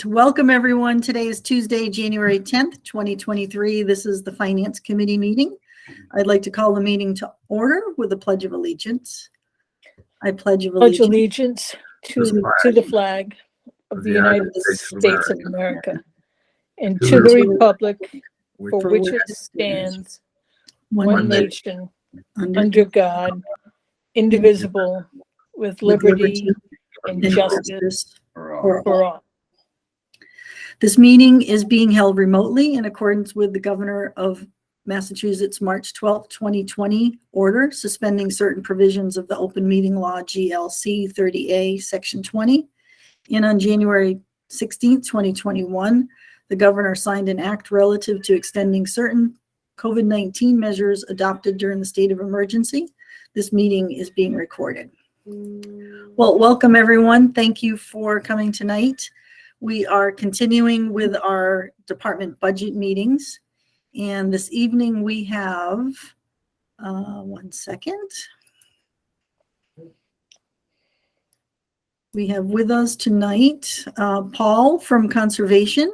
Welcome, everyone. Today is Tuesday, January 10th, 2023. This is the Finance Committee meeting. I'd like to call the meeting to order with a Pledge of Allegiance. I pledge allegiance to the flag of the United States of America and to the republic for which it stands, one nation, under God, indivisible, with liberty and justice for all. This meeting is being held remotely in accordance with the Governor of Massachusetts March 12, 2020 order suspending certain provisions of the Open Meeting Law GLC 30A Section 20. And on January 16, 2021, the governor signed an act relative to extending certain COVID-19 measures adopted during the state of emergency. This meeting is being recorded. Well, welcome everyone. Thank you for coming tonight. We are continuing with our department budget meetings. And this evening we have, one second. We have with us tonight, Paul from Conservation,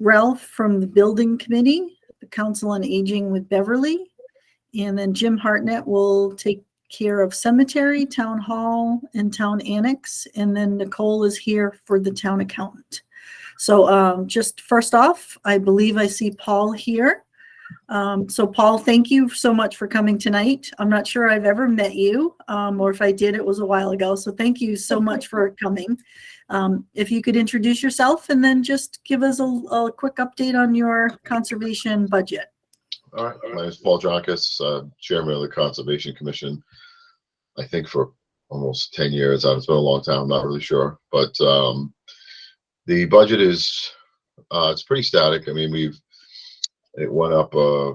Ralph from the Building Committee, the Council on Aging with Beverly, and then Jim Hartnett will take care of Cemetery, Town Hall, and Town Annex, and then Nicole is here for the Town Accountant. So just first off, I believe I see Paul here. So Paul, thank you so much for coming tonight. I'm not sure I've ever met you, or if I did, it was a while ago. So thank you so much for coming. If you could introduce yourself and then just give us a quick update on your conservation budget. All right, my name is Paul Jonkis, Chairman of the Conservation Commission, I think for almost 10 years. It's been a long time, I'm not really sure. But the budget is, it's pretty static. I mean, it went up a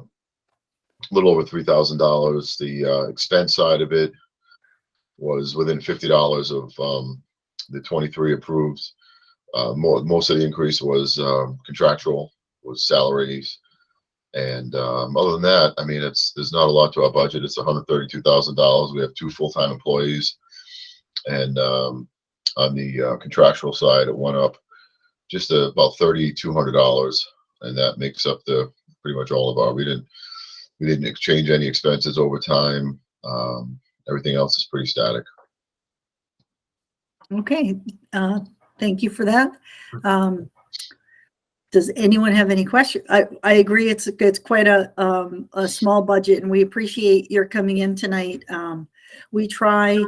little over $3,000. The expense side of it was within $50 of the 23 approved. Most of the increase was contractual, was salaries. And other than that, I mean, there's not a lot to our budget. It's $132,000. We have 2 full-time employees, and on the contractual side, it went up just about $3,200, and that makes up the pretty much all of our. We didn't exchange any expenses over time. Everything else is pretty static. Okay, thank you for that. Does anyone have any questions? I agree. It's quite a small budget, and we appreciate your coming in tonight. We try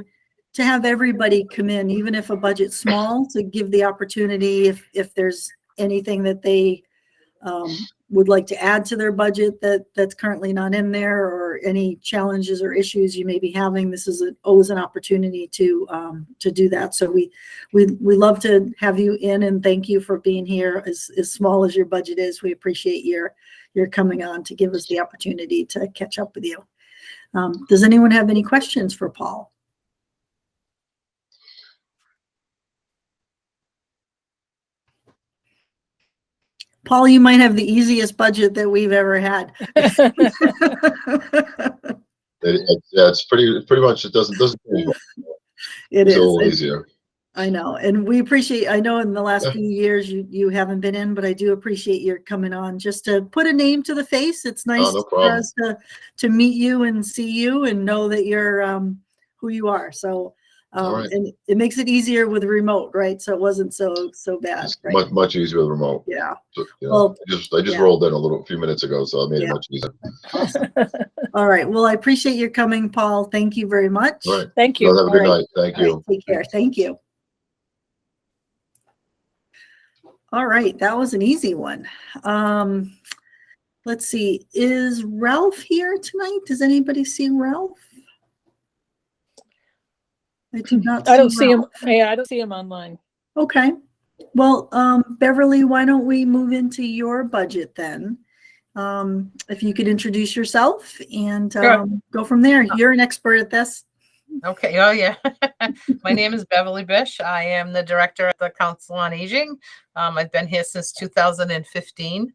to have everybody come in, even if a budget's small, to give the opportunity if there's anything that they would like to add to their budget that's currently not in there, or any challenges or issues you may be having. This is always an opportunity to do that. So we love to have you in, and thank you for being here. As small as your budget is, we appreciate your coming on to give us the opportunity to catch up with you. Does anyone have any questions for Paul? Paul, you might have the easiest budget that we've ever had. It's pretty much, it doesn't It it's is a little easier. I know, and we appreciate. I know in the last few years you haven't been in, but I do appreciate your coming on just to put a name to the face. It's nice no for us to meet you and see you and know that you're who you are. So. Right. And it makes it easier with remote, right? So it wasn't so bad. It's right? much easier with remote. Yeah. So, Well, I just rolled in a few minutes ago, so I made it much easier. Awesome. All right. Well, I appreciate your coming, Paul. Thank you very much. All right. Thank you. Have a good night. Thank you. Right, take care. Thank you. All right. That was an easy one. Let's see. Is Ralph here tonight? Does anybody see Ralph? I do not. I don't see him. Yeah, I don't see him online. Okay. Well, Beverly, why don't we move into your budget then? If you could introduce yourself and go from there. You're an expert at this. Okay. Oh, yeah. My name is Beverly Bish. I am the director at the Council on Aging. I've been here since 2015.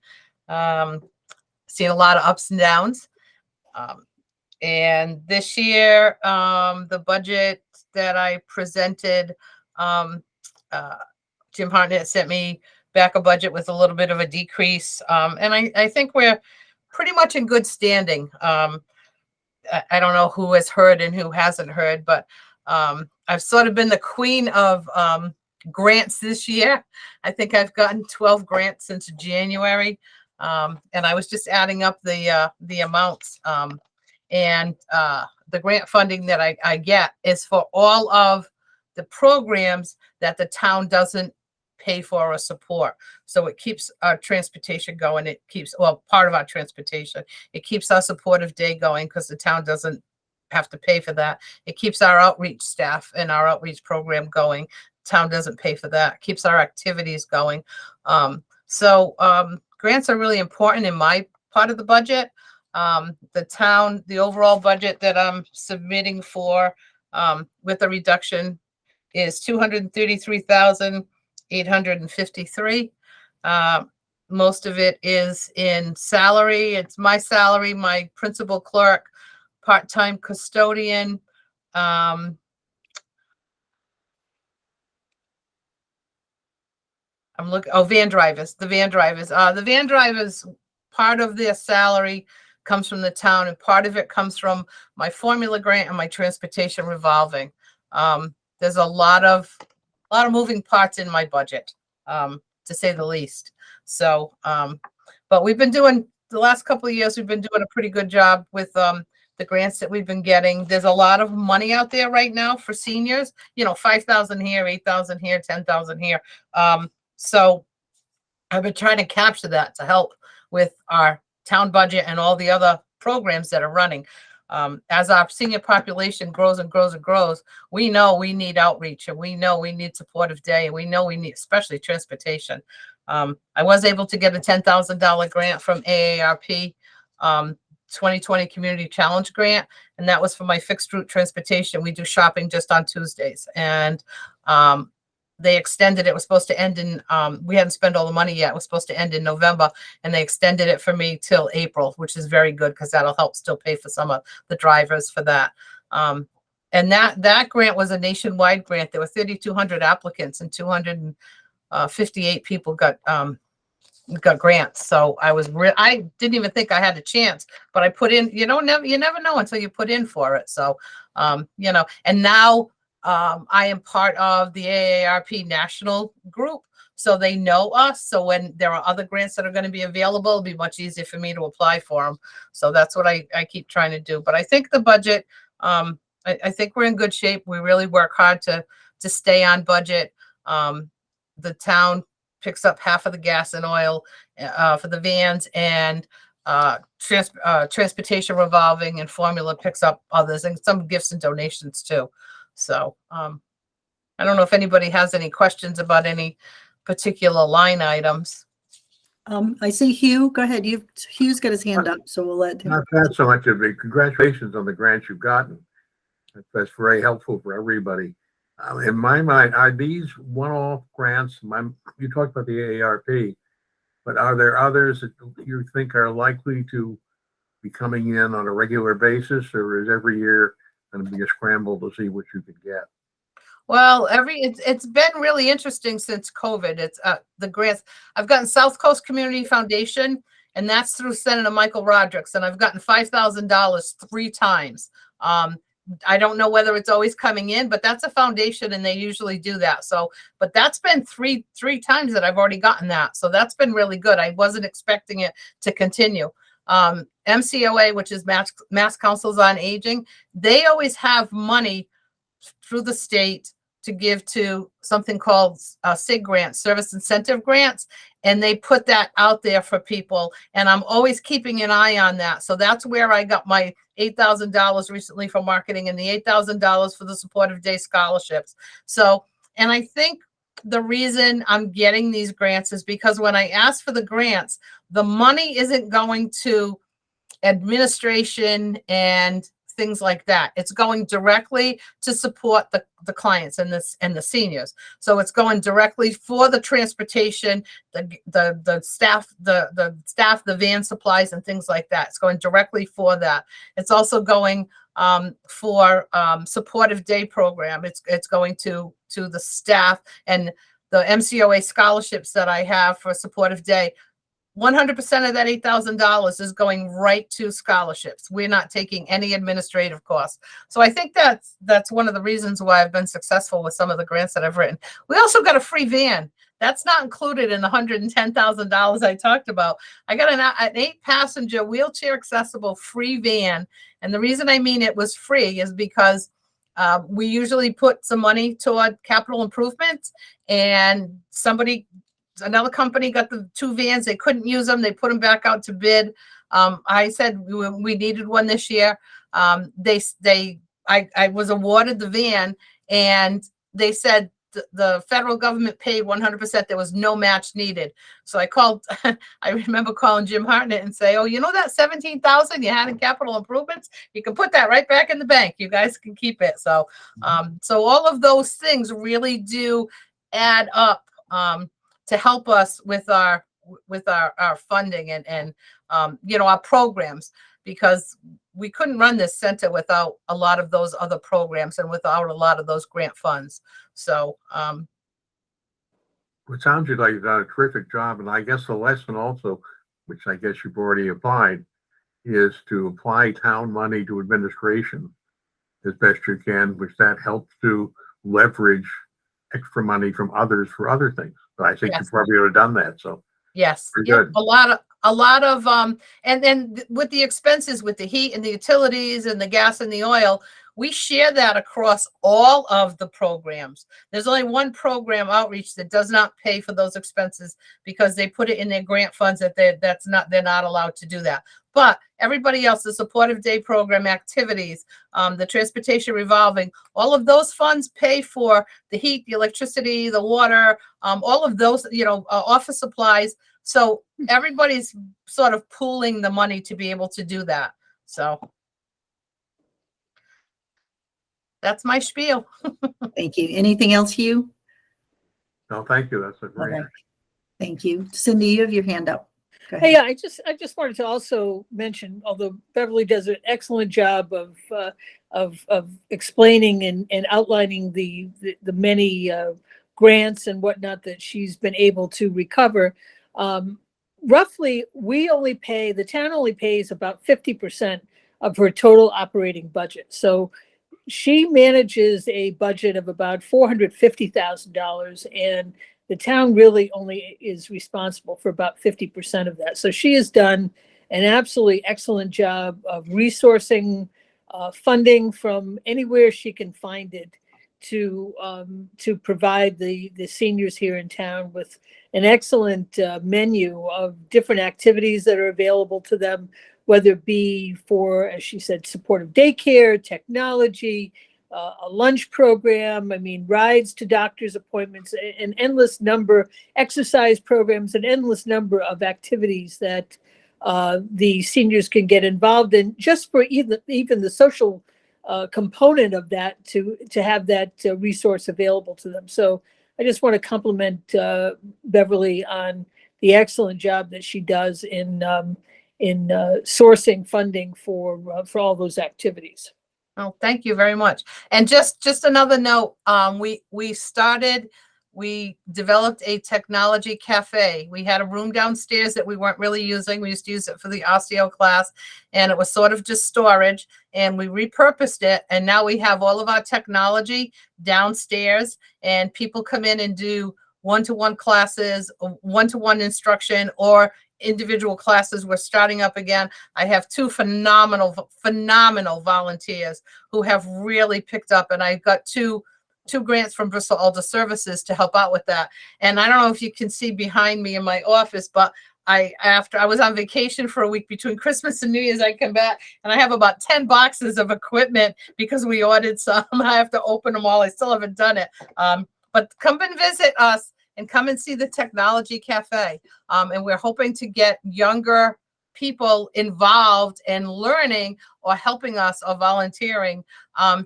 Seen a lot of ups and downs. And this year, the budget that I presented, Jim Hartnett sent me back a budget with a little bit of a decrease. And I think we're pretty much in good standing. I don't know who has heard and who hasn't heard, but I've sort of been the queen of grants this year. I think I've gotten 12 grants since January. And I was just adding up the amounts. And the grant funding that I get is for all of the programs that the town doesn't pay for or support. So it keeps our transportation going. It keeps, well, part of our transportation. It keeps our supportive day going because the town doesn't have to pay for that. It keeps our outreach staff and our outreach program going. Town doesn't pay for that. It keeps our activities going. So grants are really important in my part of the budget. The overall budget that I'm submitting for with a reduction is $233,853. Most of it is in salary. It's my salary, my principal clerk, part-time custodian. I'm looking, van drivers, the van drivers. The van drivers, part of their salary comes from the town and part of it comes from my formula grant and my transportation revolving. There's a lot of moving parts in my budget, to say the least. So, but we've been doing, the last couple of years, we've been doing a pretty good job with the grants that we've been getting. There's a lot of money out there right now for seniors, 5,000 here, 8,000 here, 10,000 here. So I've been trying to capture that to help with our town budget and all the other programs that are running. As our senior population grows and grows and grows, we know we need outreach and we know we need supportive day and we know we need especially transportation. I was able to get a $10,000 grant from AARP, 2020 Community Challenge Grant, and that was for my fixed route transportation. We do shopping just on Tuesdays, and they extended it. It was supposed to end in, we hadn't spent all the money yet. It was supposed to end in November, and they extended it for me till April, which is very good because that'll help still pay for some of the drivers for that. And that grant was a nationwide grant. There were 3,200 applicants and 258 people got grants. So I didn't even think I had a chance, but I put in, you never know until you put in for it. So, and now, I am part of the AARP national group, so they know us. So when there are other grants that are going to be available, it'll be much easier for me to apply for them. So that's what I keep trying to do. But I think the budget, I think we're in good shape. We really work hard to stay on budget. The town picks up half of the gas and oil for the vans, and transportation revolving and formula picks up others, and some gifts and donations too. So I don't know if anybody has any questions about any particular line items. I see Hugh. Go ahead. Hugh's got his hand up, so we'll let him. Not that so much of it. Congratulations on the grants you've gotten. That's very helpful for everybody. In my mind, are these one-off grants? You talked about the AARP, but are there others that you think are likely to be coming in on a regular basis, or is every year going to be a scramble to see what you can get? Well, it's been really interesting since COVID. It's the grants. I've gotten South Coast Community Foundation, and that's through Senator Michael Rodrigues, and I've gotten $5,000 3 times. I don't know whether it's always coming in, but that's a foundation and they usually do that. So, but that's been three times that I've already gotten that. So that's been really good. I wasn't expecting it to continue. MCOA, which is Mass Councils on Aging, they always have money through the state to give to something called SIG grants, service incentive grants, and they put that out there for people, and I'm always keeping an eye on that. So that's where I got my $8,000 recently for marketing and the $8,000 for the supportive day scholarships. So, and I think the reason I'm getting these grants is because when I ask for the grants, the money isn't going to administration and things like that. It's going directly to support the clients and the seniors. So it's going directly for the transportation, the staff, the van supplies and things like that. It's going directly for that. It's also going for supportive day program. It's going to the staff and the MCOA scholarships that I have for Supportive Day, 100% of that $8,000 is going right to scholarships. We're not taking any administrative costs. So I think that's one of the reasons why I've been successful with some of the grants that I've written. We also got a free van. That's not included in the $110,000 I talked about. I got an 8-passenger wheelchair accessible free van. And the reason I mean it was free is because we usually put some money toward capital improvements, and another company got the 2 vans. They couldn't use them. They put them back out to bid. I said we needed one this year. I was awarded the van, and they said the federal government paid 100%. There was no match needed. So I called, I remember calling Jim Hartnett and say, oh, you know that 17,000 you had in capital improvements? You can put that right back in the bank. You guys can keep it. So, so all of those things really do add up to help us with our funding and our programs, because we couldn't run this center without a lot of those other programs and without a lot of those grant funds. So it sounds like you've done a terrific job. And I guess the lesson also, which I guess you've already applied, is to apply town money to administration as best you can, which that helps to leverage extra money from others for other things. But I think you probably would have done that. So yes, yep, a lot of and then with the expenses, with the heat and the utilities and the gas and the oil, we share that across all of the programs. There's only one program, outreach, that does not pay for those expenses because they put it in their grant funds that they're not allowed to do that. But everybody else, the Supportive Day program activities, the transportation revolving, all of those funds pay for the heat, the electricity, the water, all of those, office supplies. So everybody's sort of pooling the money to be able to do that. So that's my spiel. Thank you. Anything else, Hugh? no, thank you. That's a great. Okay. Thank you. Cindy, you have your hand up. Go Hey, ahead. I just wanted to also mention, although Beverly does an excellent job of explaining and outlining the many grants and whatnot that she's been able to recover. Roughly, the town only pays about 50% of her total operating budget. So she manages a budget of about $450,000, and the town really only is responsible for about 50% of that. So she has done an absolutely excellent job of resourcing funding from anywhere she can find it to provide the seniors here in town with an excellent menu of different activities that are available to them, whether it be for, as she said, supportive daycare, technology, a lunch program, rides to doctor's appointments, an endless number, exercise programs, an endless number of activities that the seniors can get involved in, just for even the social component of that, to have that resource available to them. So I just want to compliment Beverly on the excellent job that she does in sourcing funding for all those activities. Oh, thank you very much. And just another note, we developed a technology cafe. We had a room downstairs that we weren't really using. We used to use it for the osteo class, and it was sort of just storage, and we repurposed it. And now we have all of our technology downstairs, and people come in and do one-to-one classes, one-to-one instruction, or individual classes. We're starting up again. I have 2 phenomenal volunteers who have really picked up, and I've got two grants from Bristol Elder Services to help out with that. And I don't know if you can see behind me in my office, but after I was on vacation for a week between Christmas and New Year's, I come back and I have about 10 boxes of equipment because we ordered some. I have to open them all. I still haven't done it. But come and visit us and come and see the technology cafe. And we're hoping to get younger people involved and learning or helping us or volunteering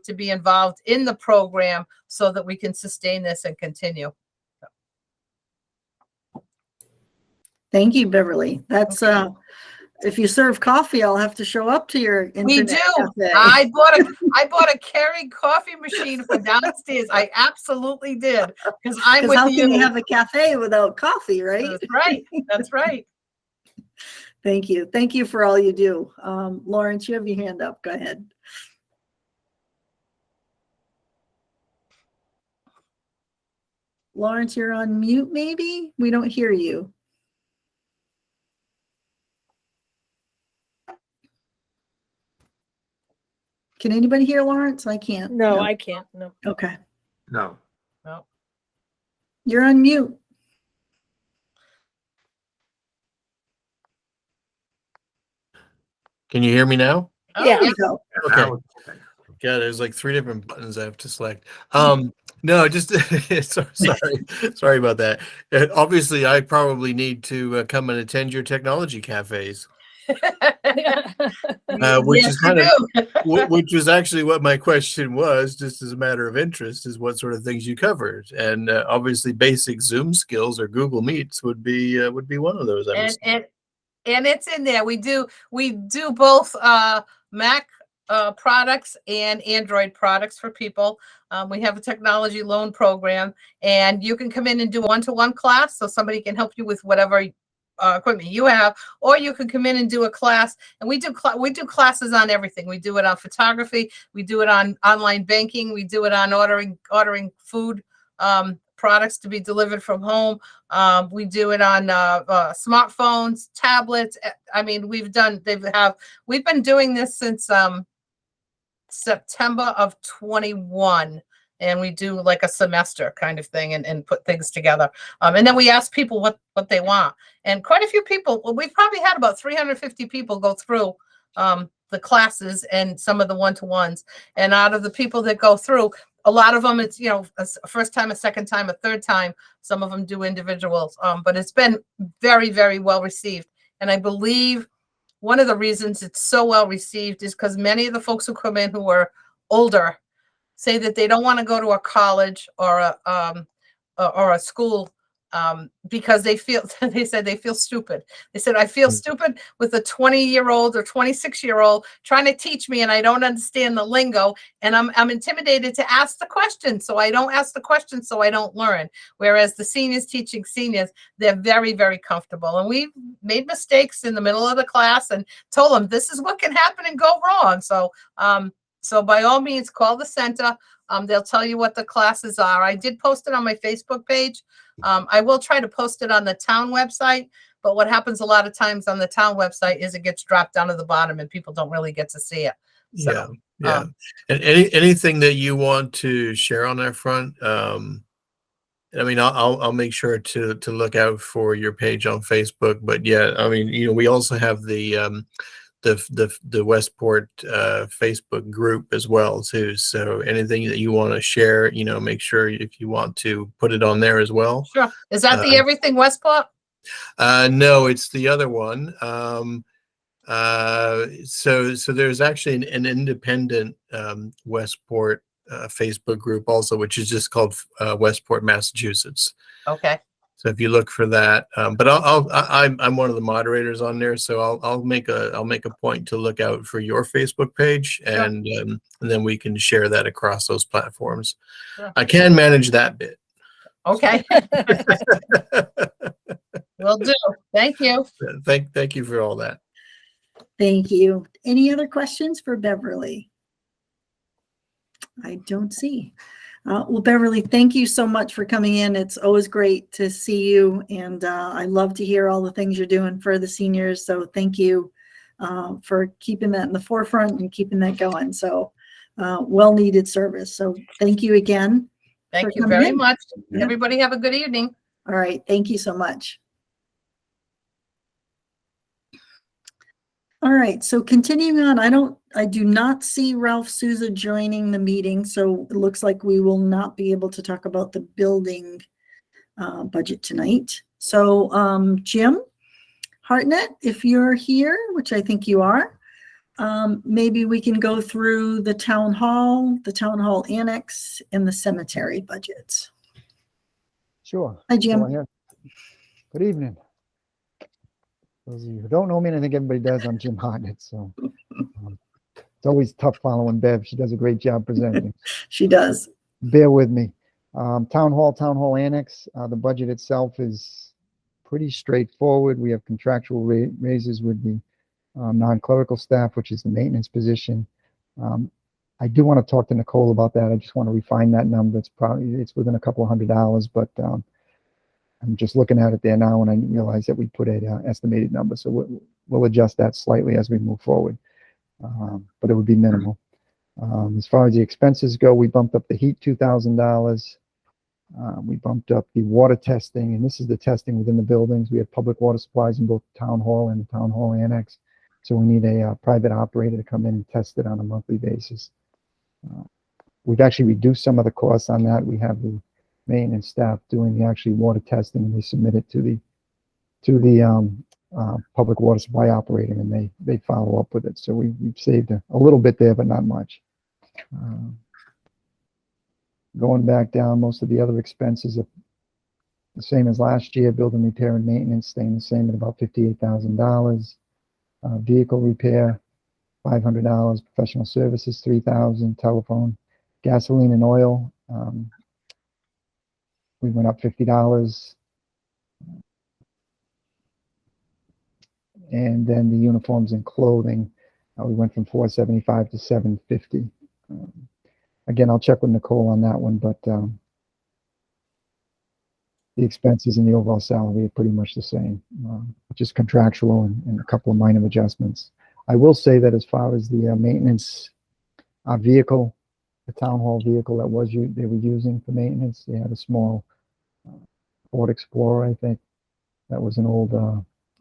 to be involved in the program so that we can sustain this and continue. Thank you, Beverly. That's if you serve coffee, I'll have to show up to your We internet do. cafe. I bought a Keurig coffee machine for downstairs. I absolutely did, because I'm Because with how you. can you have a cafe without coffee, right? That's right. That's right. Thank you. Thank you for all you do. Lawrence, you have your hand up. Go ahead. Lawrence, you're on mute, maybe? We don't hear you. Can anybody hear Lawrence? I can't. No, I can't. No. Okay. No. No. You're on mute. Can you hear me now? Oh, Yeah. There yeah. we go. Okay. Now it's okay. Yeah, there's like 3 different buttons I have to select. No, just sorry about that. Obviously, I probably need to come and attend your technology cafes, which Yes, is kind you of do. which was actually what my question was, just as a matter of interest, is what sort of things you covered, and obviously, basic Zoom skills or Google Meets would be one of those. And it's in there. We do both Mac products and Android products for people. We have a technology loan program, and you can come in and do one-to-one class, so somebody can help you with whatever equipment you have, or you can come in and do a class. And we do classes on everything. We do it on photography. We do it on online banking. We do it on ordering food products to be delivered from home. We do it on smartphones, tablets. I mean, we've been doing this since September of 21, and we do like a semester kind of thing and put things together. And then we ask people what they want. And quite a few people, we've probably had about 350 people go through the classes and some of the one-to-ones. And out of the people that go through, a lot of them, it's, a first time, a second time, a third time. Some of them do individuals, but it's been very, very well received. And I believe one of the reasons it's so well received is because many of the folks who come in who are older say that they don't want to go to a college or a school because they said they feel stupid. They said, I feel stupid with a 20-year-old or 26-year-old trying to teach me, and I don't understand the lingo, and I'm intimidated to ask the question. So I don't ask the question, so I don't learn. Whereas the seniors teaching seniors, they're very, very comfortable. And we made mistakes in the middle of the class and told them this is what can happen and go wrong. So by all means, call the center. They'll tell you what the classes are. I did post it on my Facebook page. I will try to post it on the town website, but what happens a lot of times on the town website is it gets dropped down to the bottom and people don't really get to see it. So, yeah. And anything that you want to share on that front, I mean, I'll make sure to look out for your page on Facebook. But yeah, I mean, we also have the Westport Facebook group as well too. So anything that you want to share, make sure if you want to put it on there as well. Sure. Is that the Everything Westport? No, it's the other one. So there's actually an independent Westport Facebook group also, which is just called Westport, Massachusetts. Okay. So if you look for that, but I'm one of the moderators on there, so I'll make a point to look out for your Facebook page, and then we can share that across those platforms. Sure. I can manage that bit. Okay. Will do. Thank you. Thank you for all that. Thank you. Any other questions for Beverly? I don't see. Well, Beverly, thank you so much for coming in. It's always great to see you, and I love to hear all the things you're doing for the seniors. So thank you for keeping that in the forefront and keeping that going. So well-needed service. So thank you again. Thank you very much. Everybody have a good evening. All right. Thank you so much. All right, so continuing on, I do not see Ralph Souza joining the meeting, so it looks like we will not be able to talk about the building budget tonight. So Jim Hartnett, if you're here, which I think you are, maybe we can go through the town hall annex, and the cemetery budgets. Sure. Hi, Jim. Go ahead. Good evening. Those of you who don't know me, and I think everybody does, I'm Jim Hartnett. So it's always tough following Bev. She does a great job presenting. She does. Bear with me. Town Hall Annex, the budget itself is pretty straightforward. We have contractual raises with the non-clerical staff, which is the maintenance position. I do want to talk to Nicole about that. I just want to refine that number. It's within a couple of $100, but I'm just looking at it there now, and I realize that we put a estimated number, so we'll adjust that slightly as we move forward. But it would be minimal. As far as the expenses go, we bumped up the heat $2,000. We bumped up the water testing, and this is the testing within the buildings. We have public water supplies in both Town Hall and the Town Hall Annex, so we need a private operator to come in and test it on a monthly basis. We've actually reduced some of the costs on that. We have the maintenance staff doing the actually water testing, and we submit it to the public water supply operator, and they follow up with it. So we've saved a little bit there, but not much. Going back down, most of the other expenses are the same as last year. Building repair and maintenance staying the same at about $58,000. Vehicle repair, $500. Professional services, $3,000. Telephone, gasoline and oil, we went up $50. And then the uniforms and clothing, we went from $475 to $750. Again, I'll check with Nicole on that one, but the expenses and the overall salary are pretty much the same, just contractual and a couple of minor adjustments. I will say that as far as the maintenance vehicle, the Town Hall vehicle that they were using for maintenance, they had a small Ford Explorer, I think. That was an old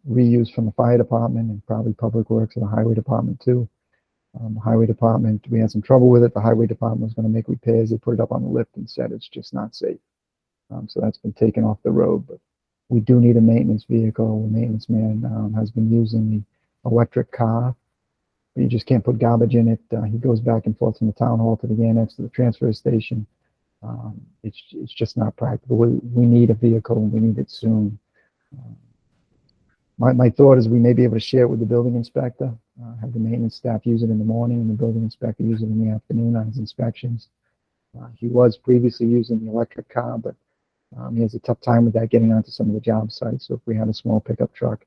reuse from the fire department and probably Public Works and the highway department too. The highway department, we had some trouble with it. The highway department was going to make repairs. They put it up on the lift and said it's just not safe. So that's been taken off the road. But we do need a maintenance vehicle. The maintenance man has been using the electric car. You just can't put garbage in it. He goes back and forth from the town hall to the annex to the transfer station. It's just not practical. We need a vehicle, and we need it soon. My thought is we may be able to share it with the building inspector, have the maintenance staff use it in the morning and the building inspector use it in the afternoon on his inspections. He was previously using the electric car, but he has a tough time with that getting onto some of the job sites. So if we had a small pickup truck,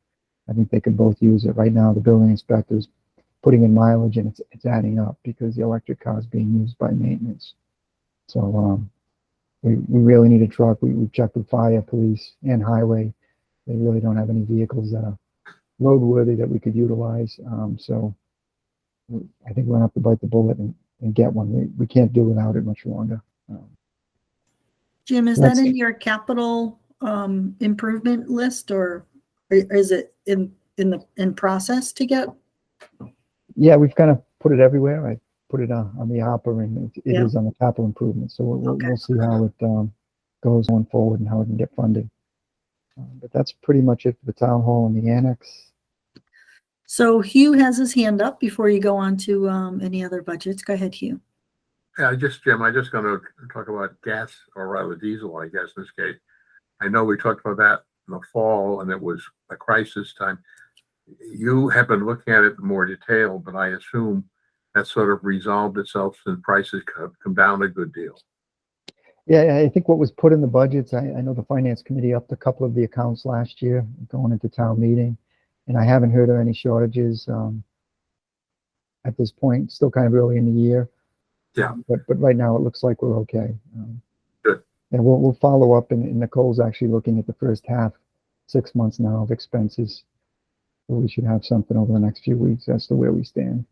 I think they could both use it. Right now, the building inspector is putting in mileage, and it's adding up because the electric car is being used by maintenance. So we really need a truck. We've checked with fire, police, and highway. They really don't have any vehicles that are roadworthy that we could utilize. So I think we're gonna have to bite the bullet and get one. We can't do without it much longer. Jim, is that in your capital improvement list, or is it in process to get? Yeah, we've kind of put it everywhere. I put it on the hopper, and it is on the capital improvement. So we'll see how it goes going forward and how it can get funded. But that's pretty much it for the town hall and the annex. So Hugh has his hand up before you go on to any other budgets. Go ahead, Hugh. Yeah, Jim, I'm just going to talk about gas, or rather diesel, I guess, in this case. I know we talked about that in the fall, and it was a crisis time. You have been looking at it in more detail, but I assume that sort of resolved itself and prices come down a good deal. Yeah, I think what was put in the budgets, I know the finance committee upped a couple of the accounts last year going into town meeting, and I haven't heard of any shortages at this point. Still kind of early in the year. Yeah. But right now it looks like we're okay. Good. And we'll follow up, and Nicole's actually looking at the first half, 6 months now of expenses. So we should have something over the next few weeks as to where we stand.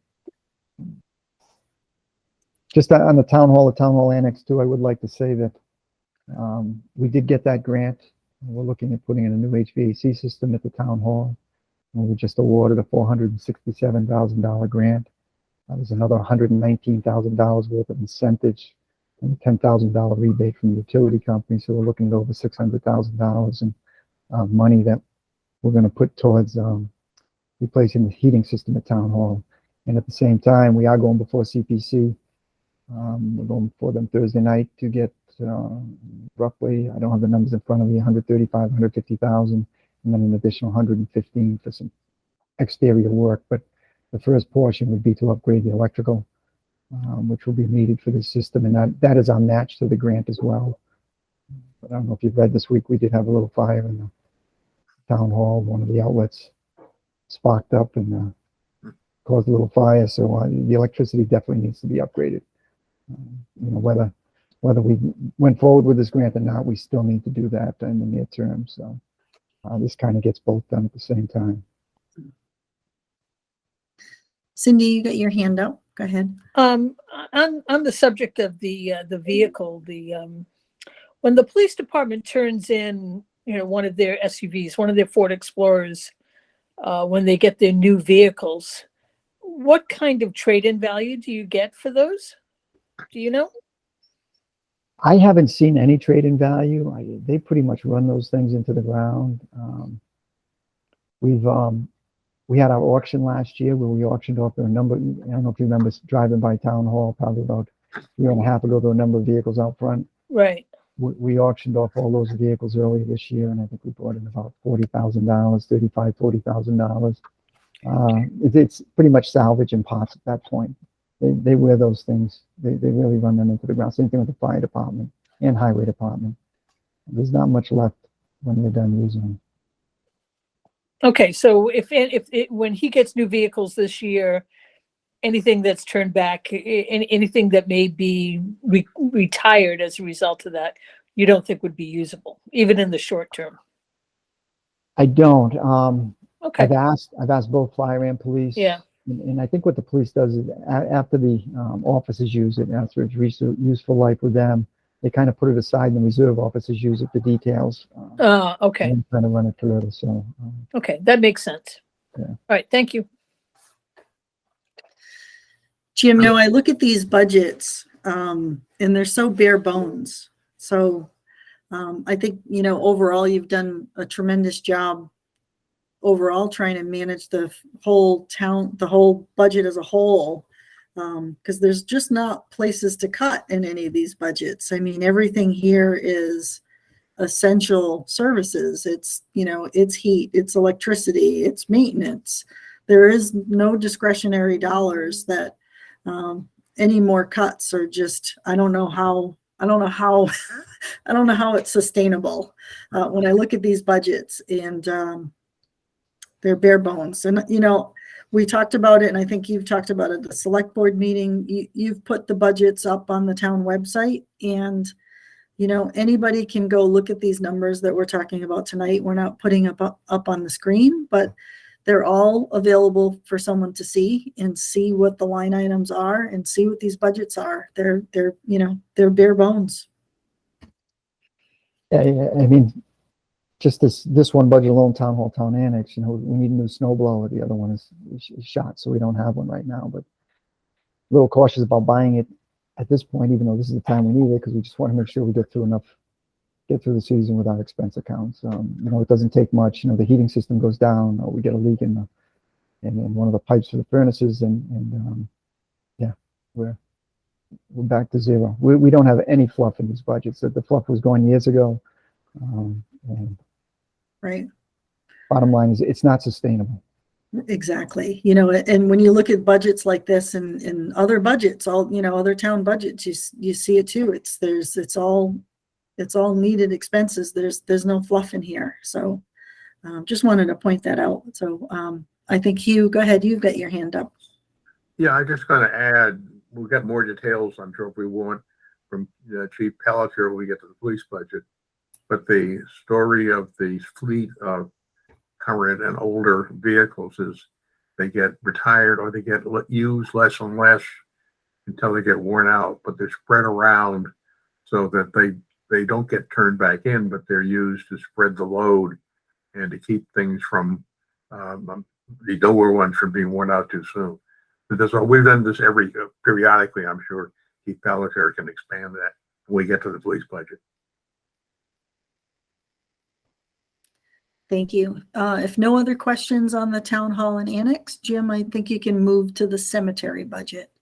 Just on the town hall annex too, I would like to say that we did get that grant. We're looking at putting in a new HVAC system at the town hall. And we just awarded a $467,000 grant. There's another $119,000 worth of incentives and a $10,000 rebate from the utility company. So we're looking at over $600,000 in money that we're going to put towards replacing the heating system at town hall. And at the same time, we are going before CPC. We're going before them Thursday night to get roughly, I don't have the numbers in front of me, 135, 150,000, and then an additional 115 for some exterior work, but the first portion would be to upgrade the electrical, which will be needed for this system, and that is our match to the grant as well. But I don't know if you've read this week, we did have a little fire in the town hall. One of the outlets sparked up and caused a little fire, so the electricity definitely needs to be upgraded. Whether we went forward with this grant or not, we still need to do that in the near term. So this kind of gets both done at the same time. Cindy, you got your hand up. Go ahead. On the subject of the vehicle, when the police department turns in, one of their SUVs, one of their Ford Explorers, when they get their new vehicles, what kind of trade-in value do you get for those? Do you know? I haven't seen any trade-in value. They pretty much run those things into the ground. We had our auction last year where we auctioned off a number. I don't know if you remember driving by town hall probably about a year and a half ago. There were a number of vehicles out front. Right. We auctioned off all those vehicles earlier this year, and I think we brought in about $40,000, $40,000. It's pretty much salvage and parts at that point. They wear those things. They really run them into the ground. Same thing with the fire department and highway department. There's not much left when they're done using them. Okay, so when he gets new vehicles this year, anything that's turned back, anything that may be retired as a result of that, you don't think would be usable, even in the short term? I don't. Okay. I've asked both fire and police. Yeah. And I think what the police does is after the officers use it, after it's useful life with them, they kind of put it aside and the reserve officers use it for details. Okay. And kind of run it further. So. Okay, that makes sense. Yeah. All right, thank you. Jim, I look at these budgets and they're so bare bones. So I think, overall, you've done a tremendous job overall trying to manage the whole town, the whole budget as a whole, because there's just not places to cut in any of these budgets. I mean, everything here is essential services. It's, it's heat, it's electricity, it's maintenance. There is no discretionary dollars that any more cuts are just, I don't know how it's sustainable when I look at these budgets, and they're bare bones. And, we talked about it, and I think you've talked about it, the select board meeting, you've put the budgets up on the town website, and, anybody can go look at these numbers that we're talking about tonight. We're not putting up on the screen, but they're all available for someone to see and see what the line items are and see what these budgets are. They're bare bones. Yeah, I mean, just this one budget alone, town hall, town annex, we need a new snow blower. The other one is shot, so we don't have one right now, but a little cautious about buying it at this point, even though this is the time we need it, because we just want to make sure we get through the season without expense accounts. It doesn't take much. The heating system goes down, or we get a leak in one of the pipes for the furnaces, and we're back to zero. We don't have any fluff in these budgets. The fluff was gone years ago. And right. Bottom line is it's not sustainable. Exactly. And when you look at budgets like this and other budgets, other town budgets, you see it too. It's all needed expenses. There's no fluff in here. So just wanted to point that out. So I think Hugh, go ahead. You've got your hand up. Yeah, I just going to add, we've got more details, I'm sure, if we want, from Chief Pelletier when we get to the police budget. But the story of the fleet of current and older vehicles is they get retired or they get used less and less until they get worn out, but they're spread around so that they don't get turned back in, but they're used to spread the load and to keep things from the newer ones from being worn out too soon. So we've done this periodically. I'm sure Chief Pelletier can expand that when we get to the police budget. Thank you. If no other questions on the town hall and annex, Jim, I think you can move to the cemetery budget.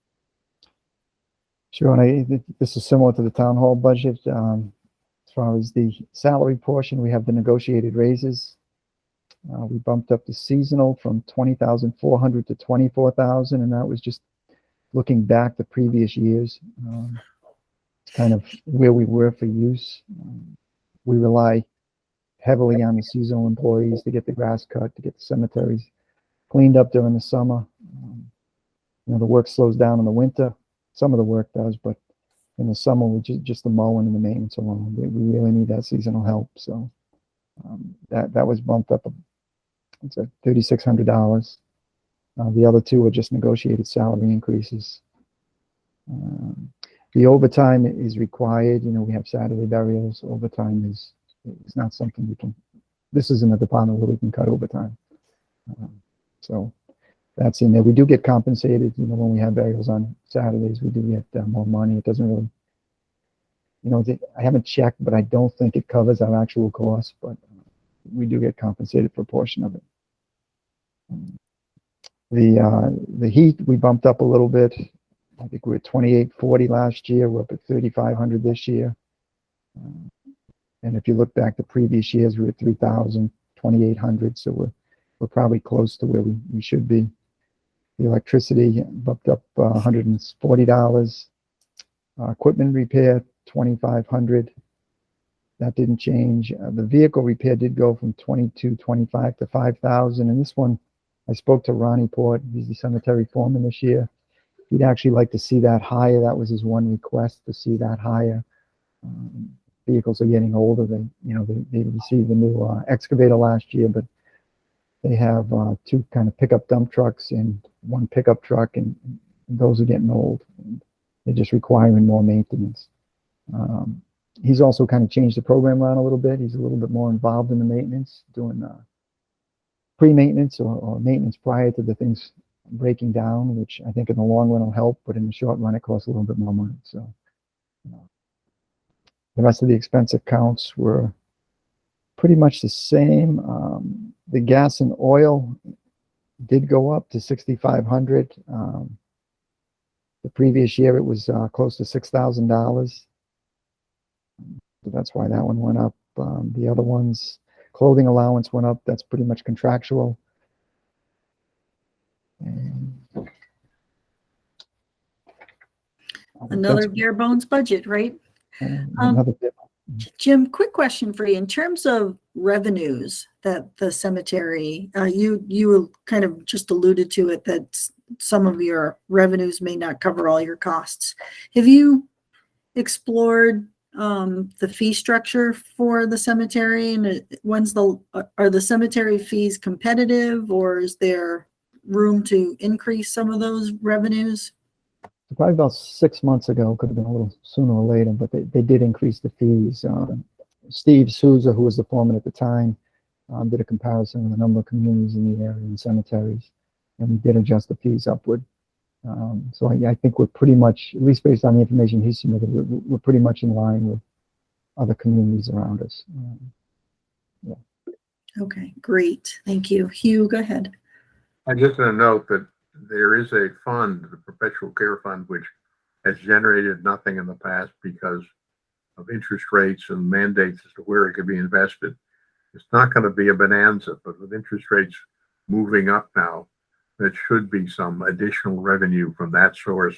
Sure. And this is similar to the town hall budget. As far as the salary portion, we have the negotiated raises. We bumped up the seasonal from 20,400 to 24,000, and that was just looking back the previous years. It's kind of where we were for use. We rely heavily on the seasonal employees to get the grass cut, to get the cemeteries cleaned up during the summer. The work slows down in the winter. Some of the work does, but in the summer, we just the mowing and the maintenance alone. We really need that seasonal help. So that was bumped up. It's at $3,600. The other two are just negotiated salary increases. The overtime is required. We have Saturday burials. Overtime is not something we can. This isn't a department where we can cut overtime. So that's in there. We do get compensated. When we have burials on Saturdays, we do get more money. It doesn't really. I haven't checked, but I don't think it covers our actual costs. But we do get compensated for a portion of it. The heat we bumped up a little bit. I think we were at 2,840 last year. We're up at 3,500 this year. And if you look back the previous years, we were at 3,000, 2,800. So we're probably close to where we should be. The electricity bumped up $140. Equipment repair, 2,500. That didn't change. The vehicle repair did go from 2,225 to 5,000. And this one, I spoke to Ronnie Port. He's the cemetery foreman this year. He'd actually like to see that higher. That was his one request, to see that higher. Vehicles are getting older. They received a new excavator last year, but they have two kind of pickup dump trucks and one pickup truck, and those are getting old. And they're just requiring more maintenance. He's also kind of changed the program around a little bit. He's a little bit more involved in the maintenance, doing pre-maintenance or maintenance prior to the things breaking down, which I think in the long run will help, but in the short run, it costs a little bit more money. So the rest of the expense accounts were pretty much the same. The gas and oil did go up to 6,500. The previous year, it was close to $6,000. So that's why that one went up. The other ones, clothing allowance went up. That's pretty much contractual. And Another bare bones budget, right? another bit. Jim, quick question for you. In terms of revenues that the cemetery, you kind of just alluded to it, that some of your revenues may not cover all your costs. Have you explored the fee structure for the cemetery, and are the cemetery fees competitive, or is there room to increase some of those revenues? Probably about 6 months ago, could have been a little sooner or later, but they did increase the fees. Steve Souza, who was the foreman at the time, did a comparison of the number of communities in the area and cemeteries, and we did adjust the fees upward. So I think we're pretty much, at least based on the information he submitted, we're pretty much in line with other communities around us. Yeah. Okay, great. Thank you. Hugh, go ahead. I just want to note that there is a fund, the Perpetual Care Fund, which has generated nothing in the past because of interest rates and mandates as to where it could be invested. It's not going to be a bonanza, but with interest rates moving up now, there should be some additional revenue from that source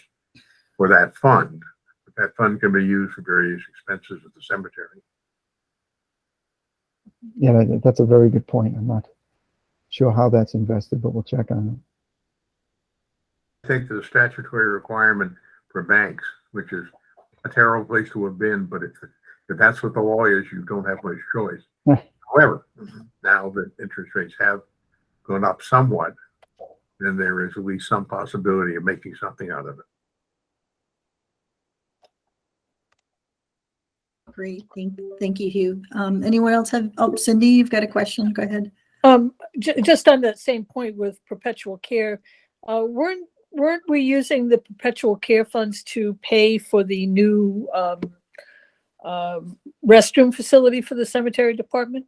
for that fund. But that fund can be used for various expenses at the cemetery. Yeah, that's a very good point. I'm not sure how that's invested, but we'll check on it. I think the statutory requirement for banks, which is a terrible place to have been, but if that's what the law is, you don't have much choice. However, now that interest rates have gone up somewhat, then there is at least some possibility of making something out of it. Great. Thank you, Hugh. Anyone else have, Cindy, you've got a question? Go ahead. Just on that same point with perpetual care, weren't we using the perpetual care funds to pay for the new restroom facility for the cemetery department?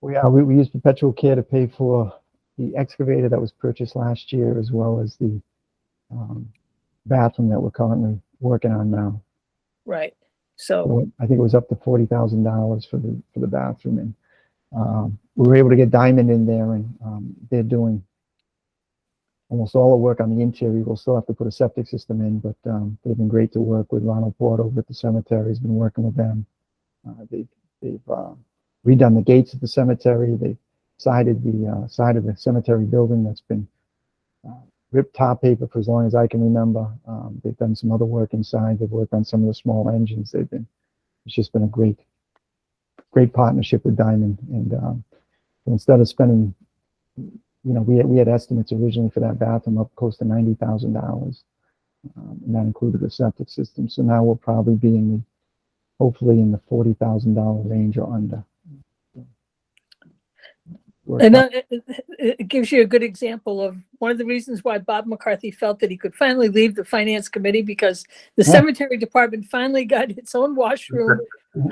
We used perpetual care to pay for the excavator that was purchased last year, as well as the bathroom that we're currently working on now. Right. So I think it was up to $40,000 for the bathroom, and we were able to get Diamond in there, and they're doing almost all the work on the interior. We'll still have to put a septic system in, but they've been great to work with. Ronald Port over at the cemetery has been working with them. They've redone the gates at the cemetery. They sided the side of the cemetery building that's been ripped tar paper for as long as I can remember. They've done some other work inside. They've worked on some of the small engines. It's just been a great partnership with Diamond. And instead of spending, we had estimates originally for that bathroom up close to $90,000, and that included the septic system. So now we'll probably be hopefully in the $40,000 range or under. And it gives you a good example of one of the reasons why Bob McCarthy felt that he could finally leave the finance committee, because the cemetery department finally got its own washroom,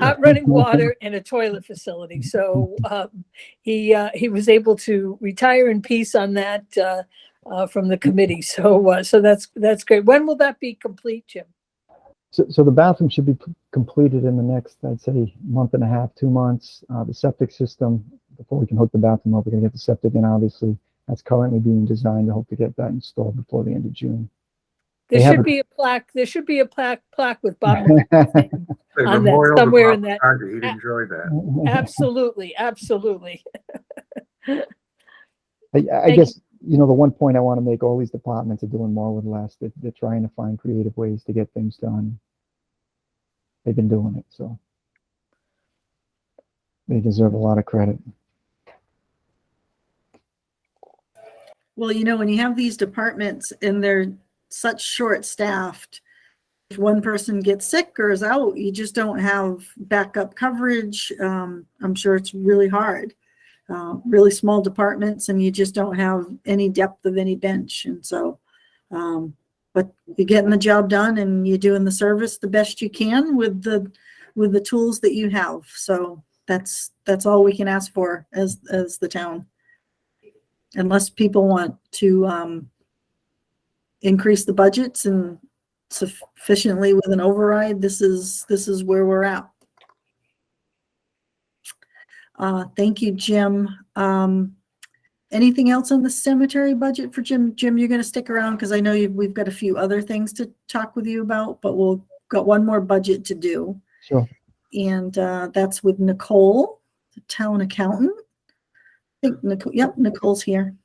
hot running water, and a toilet facility. So he was able to retire in peace on that from the committee. So that's great. When will that be complete, Jim? So the bathroom should be completed in the next, I'd say, month and a half, 2 months. The septic system, before we can hook the bathroom up, we're going to get the septic in, obviously. That's currently being designed. I hope to get that installed before the end of June. There should be a plaque with Bob McCarthy on that somewhere in that. He'd enjoy that. Absolutely. I guess, the one point I want to make, all these departments are doing more with less. They're trying to find creative ways to get things done. They've been doing it, so they deserve a lot of credit. Well, when you have these departments and they're such short-staffed, if one person gets sick or is out, you just don't have backup coverage. I'm sure it's really hard. Really small departments, and you just don't have any depth of any bench. And so, but you're getting the job done, and you're doing the service the best you can with the tools that you have. So that's all we can ask for as the town. Unless people want to increase the budgets and sufficiently with an override, this is where we're at. Thank you, Jim. Anything else on the cemetery budget for Jim? Jim, you're going to stick around because I know we've got a few other things to talk with you about, but we've got one more budget to do. Sure. And that's with Nicole, the town accountant. I think Nicole's here.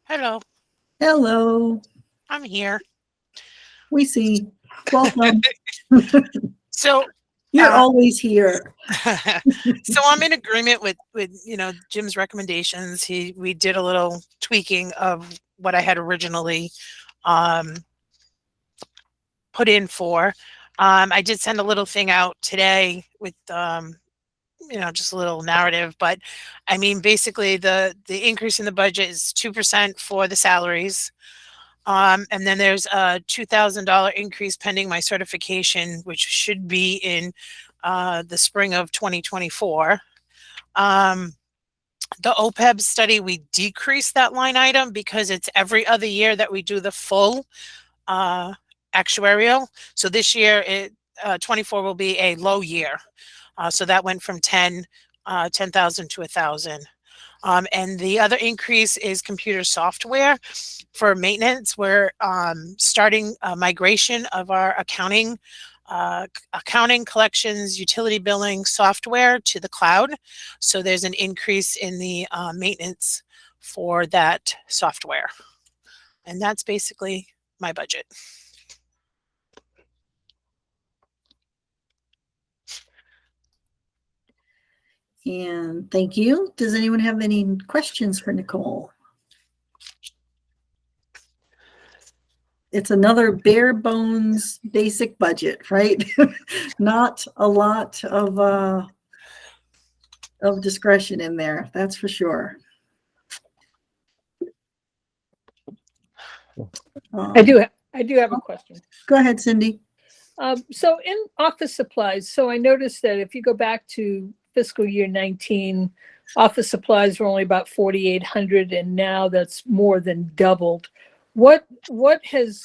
Hello, Hello. I'm here. We see. Welcome. So You're always here. so I'm in agreement with Jim's recommendations. We did a little tweaking of what I had originally put in for. I did send a little thing out today with just a little narrative, but I mean, basically the increase in the budget is 2% for the salaries. And then there's a $2,000 increase pending my certification, which should be in the spring of 2024. The OPEB study, we decreased that line item because it's every other year that we do the full actuarial. So this year, 24 will be a low year. So that went from 10,000 to 1,000. And the other increase is computer software for maintenance. We're starting a migration of our accounting, collections, utility billing software to the cloud. So there's an increase in the maintenance for that software. And that's basically my budget. And thank you. Does anyone have any questions for Nicole? It's another bare bones basic budget, right? Not a lot of discretion in there, that's for sure. I do have a question. Go ahead, Cindy. So in office supplies, so I noticed that if you go back to fiscal year 19, office supplies were only about 4,800, and now that's more than doubled. What has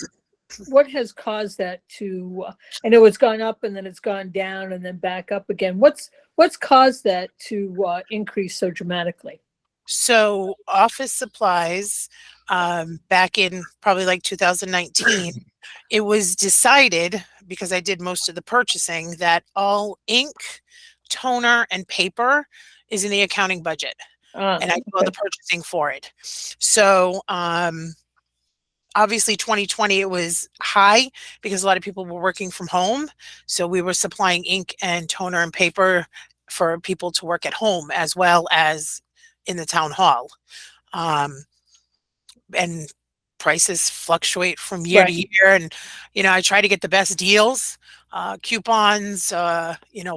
caused that to? I know it's gone up and then it's gone down and then back up again. What's What's caused that to increase so dramatically? So office supplies, back in probably like 2019, it was decided, because I did most of the purchasing, that all ink, toner, and paper is in the accounting budget, and I do all the purchasing for it. So, obviously 2020 it was high because a lot of people were working from home. So we were supplying ink and toner and paper for people to work at home as well as in the town hall. And prices fluctuate from year to Right. year. And, I try to get the best deals, coupons,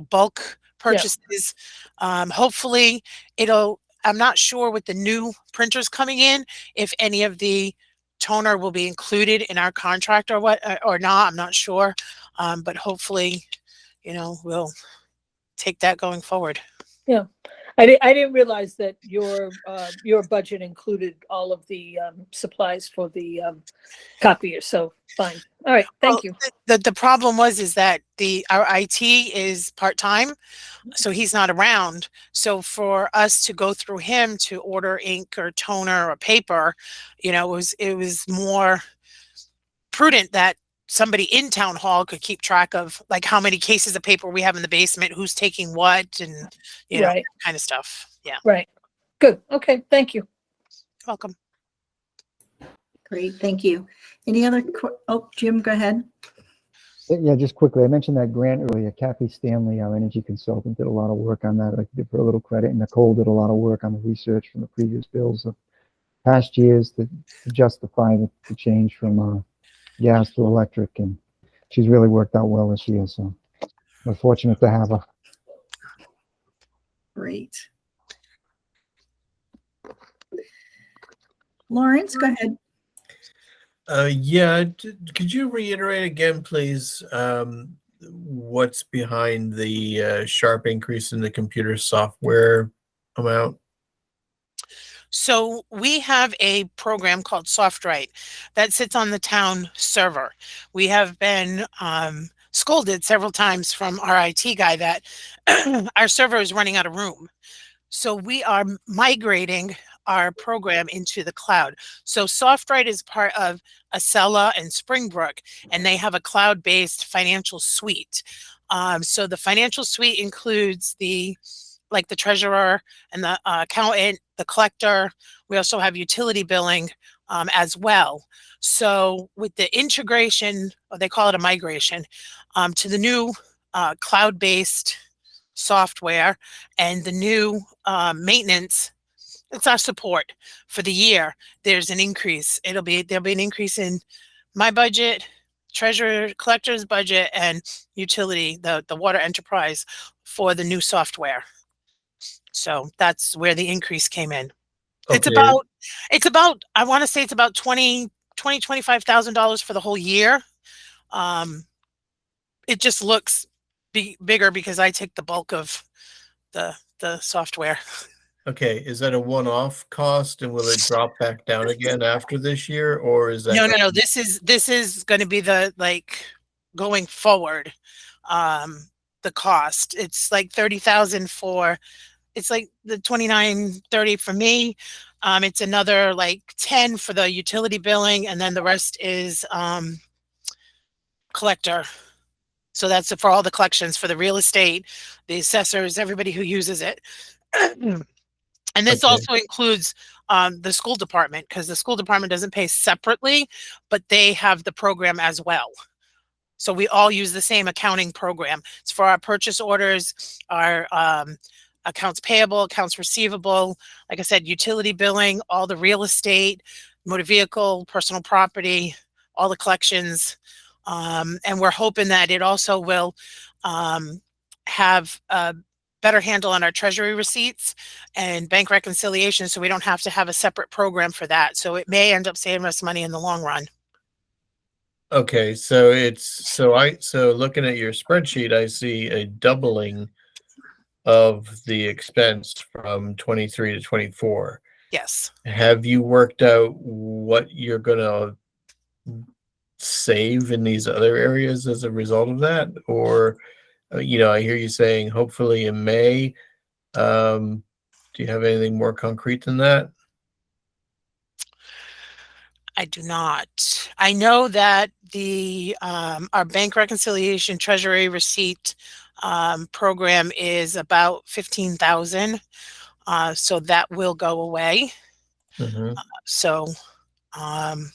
bulk purchases. Hopefully I'm not sure with the new printers coming in, if any of the toner will be included in our contract or what, or not, I'm not sure. But hopefully, we'll take that going forward. Yeah. I didn't realize that your budget included all of the supplies for the copier. So fine. All right. Thank you. The problem is that our IT is part-time, so he's not around. So for us to go through him to order ink or toner or paper, it was more prudent that somebody in town hall could keep track of like how many cases of paper we have in the basement, who's taking what, and Right. that kind of stuff. Yeah. Right. Good. Okay. Thank you. Welcome. Great, thank you. Any other, Jim, go ahead. Yeah, just quickly, I mentioned that grant earlier. Kathy Stanley, our energy consultant, did a lot of work on that. I'd like to give her a little credit. And Nicole did a lot of work on the research from the previous bills of past years to justify the change from gas to electric. And she's really worked out well this year. So we're fortunate to have her. Great. Lawrence, go ahead. Yeah, could you reiterate again, please, what's behind the sharp increase in the computer software amount? So we have a program called SoftWrite that sits on the town server. We have been scolded several times from our IT guy that our server is running out of room. So we are migrating our program into the cloud. So SoftWrite is part of Acela and Springbrook, and they have a cloud-based financial suite. So the financial suite includes the treasurer and the accountant, the collector. We also have utility billing as well. So with the integration, or they call it a migration, to the new cloud-based software and the new maintenance, it's our support for the year. There's an increase. There'll be an increase in my budget, treasurer collector's budget, and utility, the water enterprise, for the new software. So that's where the increase came in. Okay. It's about I want to say it's about $25,000 for the whole year. It just looks bigger because I take the bulk of the software. Okay, is that a one-off cost, and will it drop back down again after this year, or is that? No. This is going to be the going forward. The cost. It's like 30,000 for. It's like the 29.30 for me. It's another like 10 for the utility billing, and then the rest is collector. So that's for all the collections for the real estate, the assessors, everybody who uses it. And this also includes the school department, because the school department doesn't pay separately, but they have the program as well. So we all use the same accounting program. It's for our purchase orders, our accounts payable, accounts receivable, like I said, utility billing, all the real estate, motor vehicle, personal property, all the collections. And we're hoping that it also will have a better handle on our treasury receipts and bank reconciliation, so we don't have to have a separate program for that. So it may end up saving us money in the long run. Okay, so looking at your spreadsheet, I see a doubling of the expense from 23 to 24. Yes. Have you worked out what you're gonna save in these other areas as a result of that, or I hear you saying hopefully in May. Do you have anything more concrete than that? I do not. I know that the our bank reconciliation treasury receipt program is about 15,000. So that will go away. Mhm. So um,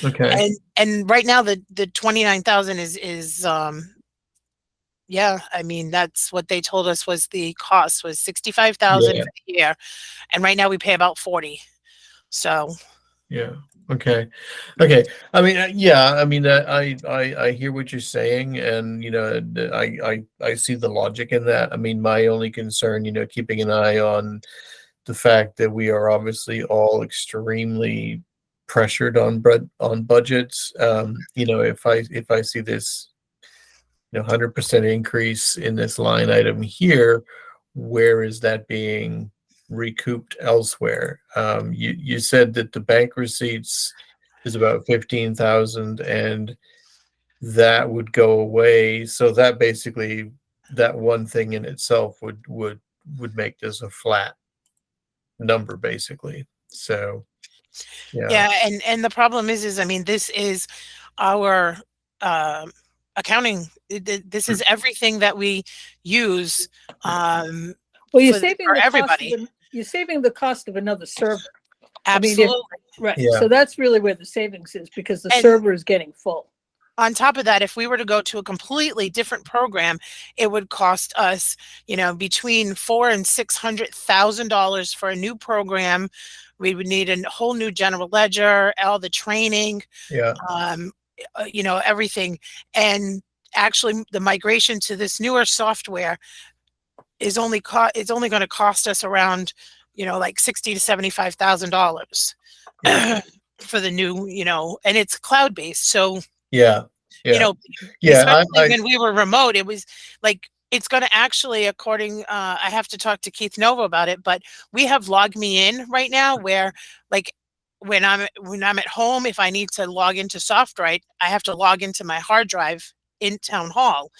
Okay. and right now the 29,000 is yeah, I mean that's what they told us was the cost was 65,000 Yeah. for the year, and right now we pay about 40. So Yeah. Okay. Okay. I mean, yeah. I mean, I hear what you're saying, and I see the logic in that. I mean, my only concern, keeping an eye on the fact that we are obviously all extremely pressured on budgets. If I see this, 100% increase in this line item here, where is that being recouped elsewhere? You said that the bank receipts is about 15,000 and that would go away. So that basically, that one thing in itself would make this a flat number basically. So, yeah. yeah, and the problem is I mean this is our um accounting. This is everything that we use Well, you're for saving the cost everybody. you're saving the cost of another server. I mean, Absolutely. right. Yeah. So that's really where the savings is because the And- server is getting full. On top of that, if we were to go to a completely different program, it would cost us, between $400,000 and $600,000 for a new program. We would need a whole new general ledger, all the training, Yeah. everything. And actually, the migration to this newer software is only it's only going to cost us around, like $60,000 to $75,000 Yeah. for the new, and it's cloud based. So Yeah. you Yeah. know, Yeah. especially when we were remote, it was like it's going to actually, according, I have to talk to Keith Nova about it, but we have Log Me In right now, where like when I'm at home, if I need to log into SoftWrite, I have to log into my hard drive in Town Hall.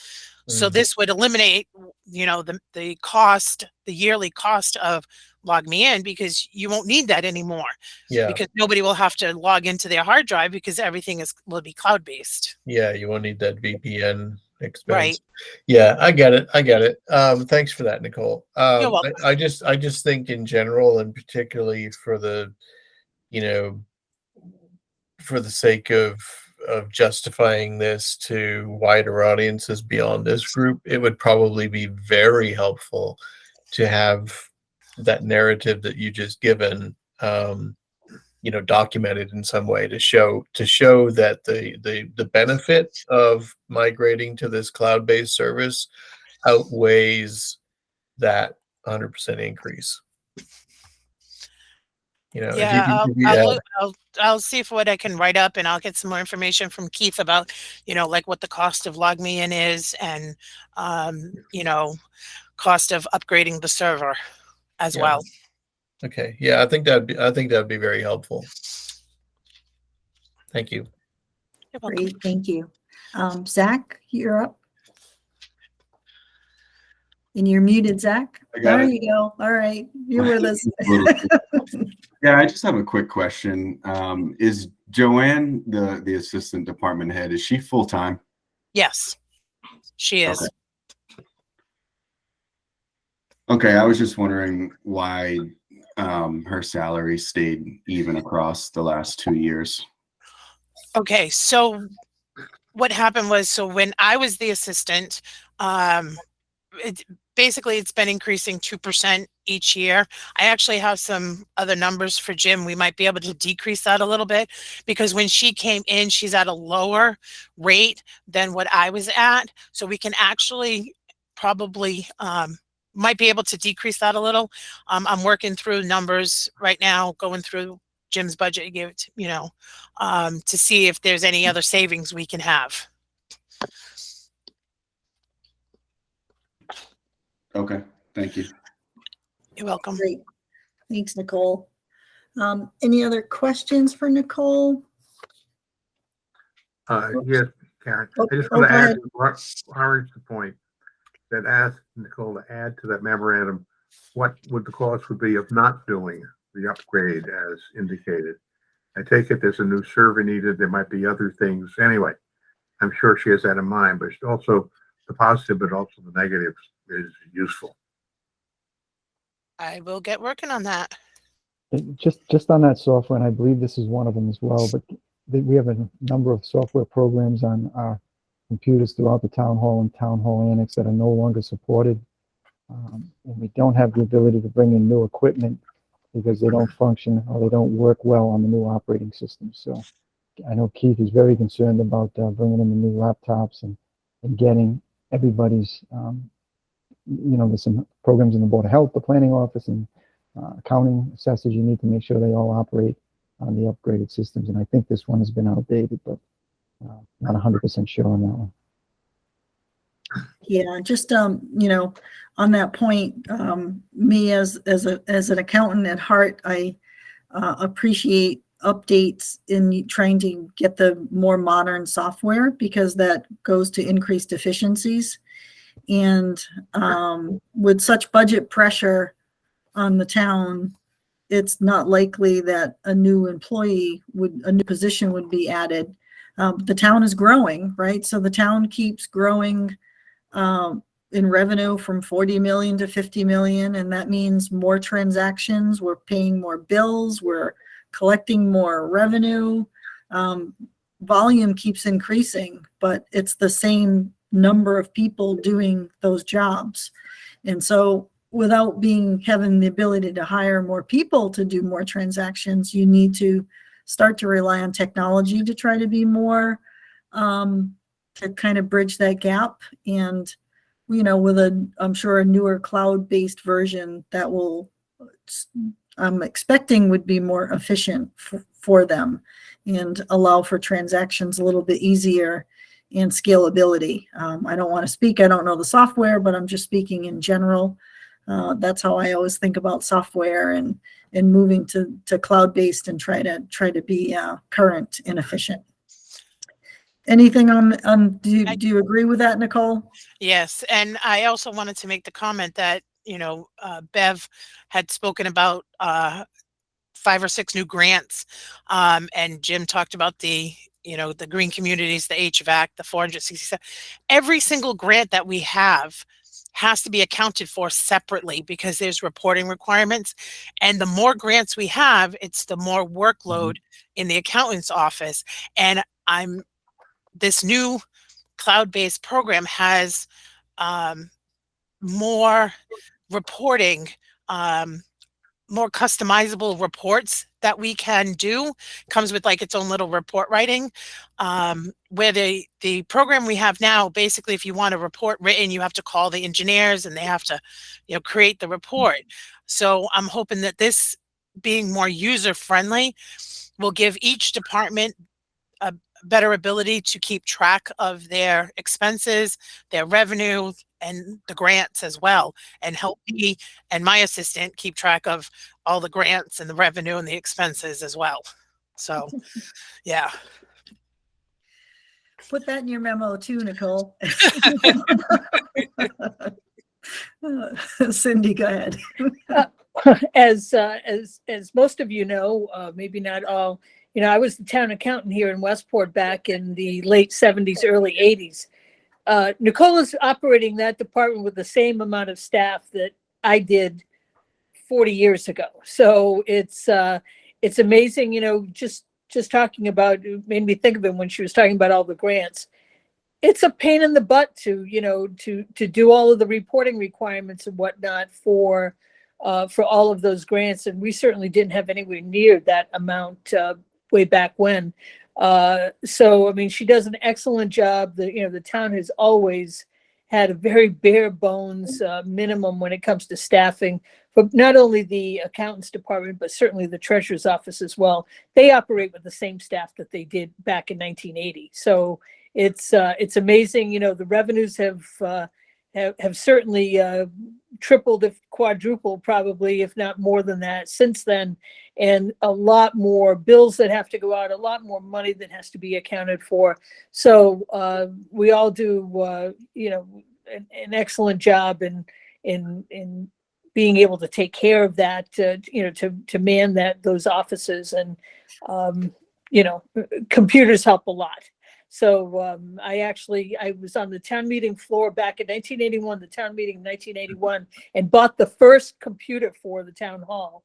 So this would eliminate, the cost, the yearly cost of Log Me In, because you won't need that anymore. Yeah. Because nobody will have to log into their hard drive because everything will be cloud based. Yeah, you won't need that VPN expense. Right. Yeah, I get it. I get it. Thanks for that, Nicole. You're welcome. I just think in general, and particularly for the, for the sake of justifying this to wider audiences beyond this group, it would probably be very helpful to have that narrative that you just given, documented in some way to show that the benefit of migrating to this cloud-based service outweighs that 100% increase. Yeah, I'll see if what I can write up, and I'll get some more information from Keith about, like what the cost of Log Me In is, and cost of upgrading the server as well. Okay. Yeah, I think that'd be very helpful. Thank you. You're welcome. Great, thank you. Zach, you're up. And you're muted, Zach. I got There it. you go. All right, you're with us. Yeah, I just have a quick question. Is Joanne the assistant department head? Is she full time? Yes, she is. Okay, I was just wondering why her salary stayed even across the last 2 years. Okay, so what happened was, so when I was the assistant, it's been increasing 2% each year. I actually have some other numbers for Jim. We might be able to decrease that a little bit, because when she came in, she's at a lower rate than what I was at. So we can actually probably might be able to decrease that a little. I'm working through numbers right now, going through Jim's budget, give it to see if there's any other savings we can have. Okay, thank you. You're welcome. Great. Thanks, Nicole. Any other questions for Nicole? Yes, Karen. Oh, I just go want to add ahead. to Howard's point. that asked Nicole to add to that memorandum what would the cost would be of not doing the upgrade as indicated. I take it there's a new server needed. There might be other things. Anyway, I'm sure she has that in mind, but also the positive, but also the negatives is useful. I will get working on that. Just on that software, and I believe this is one of them as well, but we have a number of software programs on our computers throughout the town hall and town hall annex that are no longer supported. And we don't have the ability to bring in new equipment because they don't function or they don't work well on the new operating system. So I know Keith is very concerned about bringing in the new laptops and getting everybody's, there's some programs in the Board of Health, the planning office, and accounting assessors. You need to make sure they all operate on the upgraded systems. And I think this one has been outdated, but not 100% sure on that one. Yeah, just on that point, me as an accountant at heart, I appreciate updates in trying to get the more modern software because that goes to increased efficiencies. And with such budget pressure on the town, it's not likely that a new position would be added. The town is growing, right? So the town keeps growing in revenue from 40 million to 50 million. And that means more transactions. We're paying more bills. We're collecting more revenue. Volume keeps increasing, but it's the same number of people doing those jobs. And so without having the ability to hire more people to do more transactions, you need to start to rely on technology to try to be more, to kind of bridge that gap. And, with I'm sure a newer cloud-based version that I'm expecting would be more efficient for them and allow for transactions a little bit easier and scalability. I don't want to speak, I don't know the software, but I'm just speaking in general. That's how I always think about software and moving to cloud-based and try to be current and efficient. Anything do you agree with that, Nicole? Yes, and I also wanted to make the comment that, Bev had spoken about 5 or 6 new grants, and Jim talked about the green communities, the HVAC, the 467. Every single grant that we have has to be accounted for separately because there's reporting requirements. And the more grants we have, it's the more workload in the accountant's office. And this new cloud-based program has more reporting, more customizable reports that we can do. Comes with like its own little report writing, where the program we have now, basically if you want a report written, you have to call the engineers and they have to create the report. So I'm hoping that this being more user friendly will give each department a better ability to keep track of their expenses, their revenue, and the grants as well, and help me and my assistant keep track of all the grants and the revenue and the expenses as well. So, yeah. Put that in your memo too, Nicole. Cindy, go ahead. As most of you know, maybe not all, I was the town accountant here in Westport back in the late 70s, early 80s. Nicole is operating that department with the same amount of staff that I did 40 years ago. So it's amazing, just talking about, it made me think of it when she was talking about all the grants. It's a pain in the butt to do all of the reporting requirements and whatnot for all of those grants. And we certainly didn't have anywhere near that amount way back when. So, I mean, she does an excellent job. The town has always had a very bare bones minimum when it comes to staffing, but not only the accountants department, but certainly the treasurer's office as well. They operate with the same staff that they did back in 1980. So it's amazing. The revenues have certainly tripled, if quadrupled, probably, if not more than that since then. And a lot more bills that have to go out, a lot more money that has to be accounted for. So we all do, an excellent job in being able to take care of that, to man those offices, and computers help a lot. So I was on the town meeting floor back in 1981, the town meeting in 1981, and bought the first computer for the town hall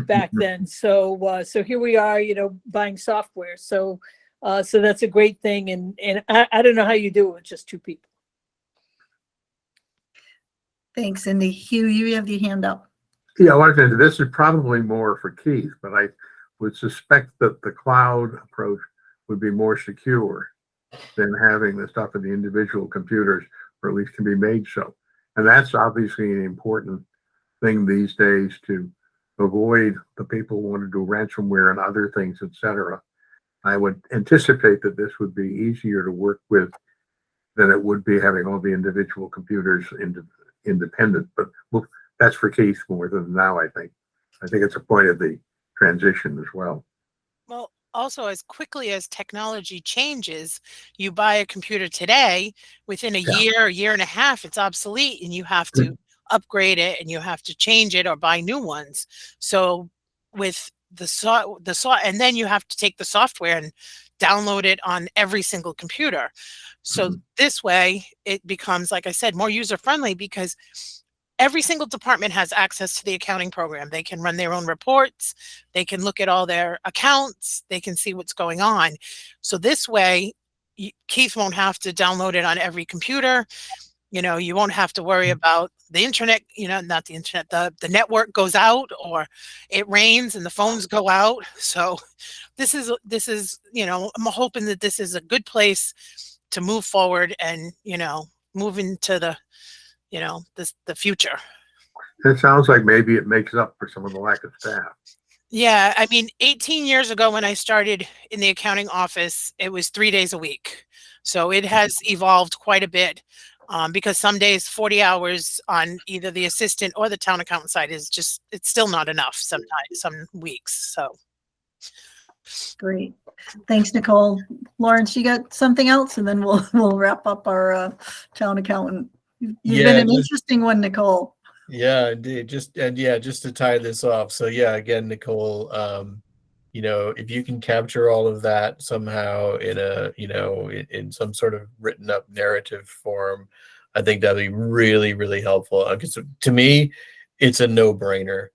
back then. So here we are, buying software. So that's a great thing. And I don't know how you do it with just two people. Thanks, Cindy. Hugh, you have your hand up. Yeah, this is probably more for Keith, but I would suspect that the cloud approach would be more secure than having the stuff in the individual computers, or at least can be made so. And that's obviously an important thing these days to avoid the people who want to do ransomware and other things, etc. I would anticipate that this would be easier to work with than it would be having all the individual computers independent. But that's for Keith more than now, I think. I think it's a point of the transition as well. Well, also, as quickly as technology changes, you buy a computer today, within a year and a half, it's obsolete, and you have to upgrade it, and you have to change it or buy new ones. So with and then you have to take the software and download it on every single computer. So this way it becomes, like I said, more user-friendly, because every single department has access to the accounting program. They can run their own reports. They can look at all their accounts. They can see what's going on. So this way, Keith won't have to download it on every computer. You won't have to worry about the internet, not the internet, the network goes out, or it rains and the phones go out. So this is, I'm hoping that this is a good place to move forward and, move into the future. It sounds like maybe it makes up for some of the lack of staff. Yeah, I mean, 18 years ago when I started in the accounting office, it was 3 days a week. So it has evolved quite a bit, because some days 40 hours on either the assistant or the town accountant side is just, it's still not enough sometimes, some weeks. So. Great. Thanks, Nicole. Lawrence, you got something else, and then we'll wrap up our town accountant. You've been an interesting one, Nicole. Yeah, indeed. Just to tie this off. So yeah, again, Nicole, if you can capture all of that somehow in some sort of written up narrative form, I think that'd be really, really helpful. Because to me, it's a no-brainer.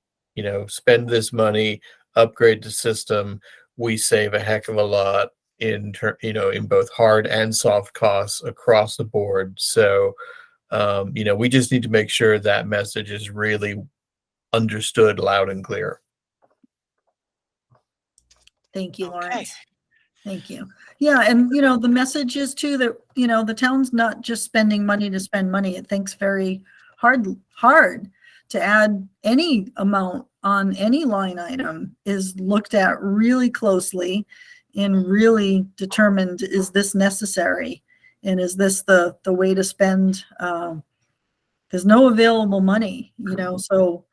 Spend this money, upgrade the system. We save a heck of a lot in both hard and soft costs across the board. So we just need to make sure that message is really understood loud and clear. Thank you, Lawrence. Thank you. Yeah, and the message is too that the town's not just spending money to spend money. It thinks very hard to add any amount on any line item, is looked at really closely and really determined, is this necessary? And is this the way to spend? There's no available money, so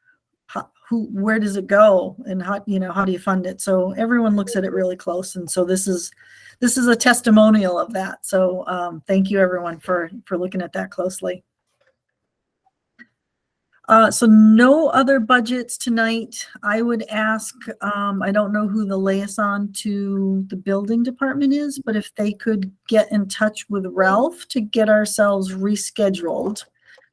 where does it go, and how do you fund it? So everyone looks at it really close. And so this is a testimonial of that. So thank you everyone for looking at that closely. So no other budgets tonight. I would ask, I don't know who the liaison to the building department is, but if they could get in touch with Ralph to get ourselves rescheduled,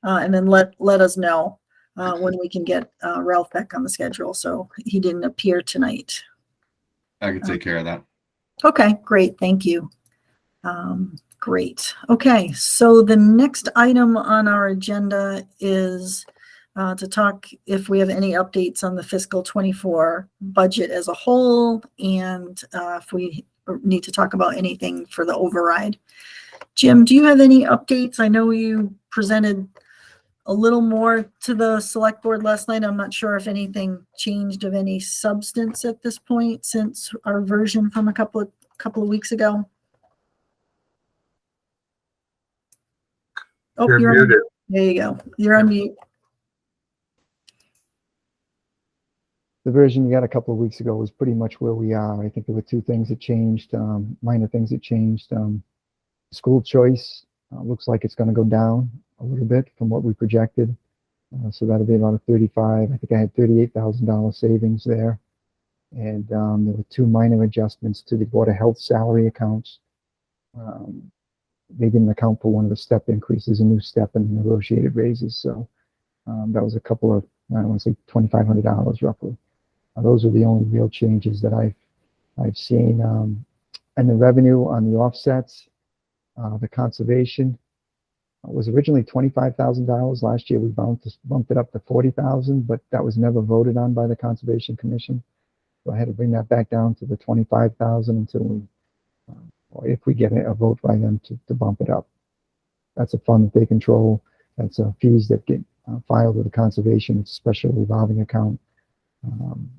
and then let us know when we can get Ralph back on the schedule. So he didn't appear tonight. I can take care of that. Okay, great. Thank you. Great. Okay, so the next item on our agenda is to talk if we have any updates on the fiscal 24 budget as a whole, and if we need to talk about anything for the override. Jim, do you have any updates? I know you presented a little more to the select board last night. I'm not sure if anything changed of any substance at this point since our version from a couple of weeks ago. Oh, you're muted. There you go. You're on mute. The version you got a couple of weeks ago was pretty much where we are. I think there were two things that changed, minor things that changed. School choice Looks like it's going to go down a little bit from what we projected. So that'll be about a 35. I think I had $38,000 savings there. And there were two minor adjustments to the Board of Health salary accounts. They didn't account for one of the step increases, a new step in negotiated raises. So that was a couple of, I want to say $2,500 roughly. Those are the only real changes that I've seen. And the revenue on the offsets, the conservation was originally $25,000. Last year we bumped it up to $40,000, but that was never voted on by the Conservation Commission. So I had to bring that back down to the $25,000 until we, or if we get a vote by them to bump it up. That's a fund that they control. That's fees that get filed with the conservation. It's a special revolving account.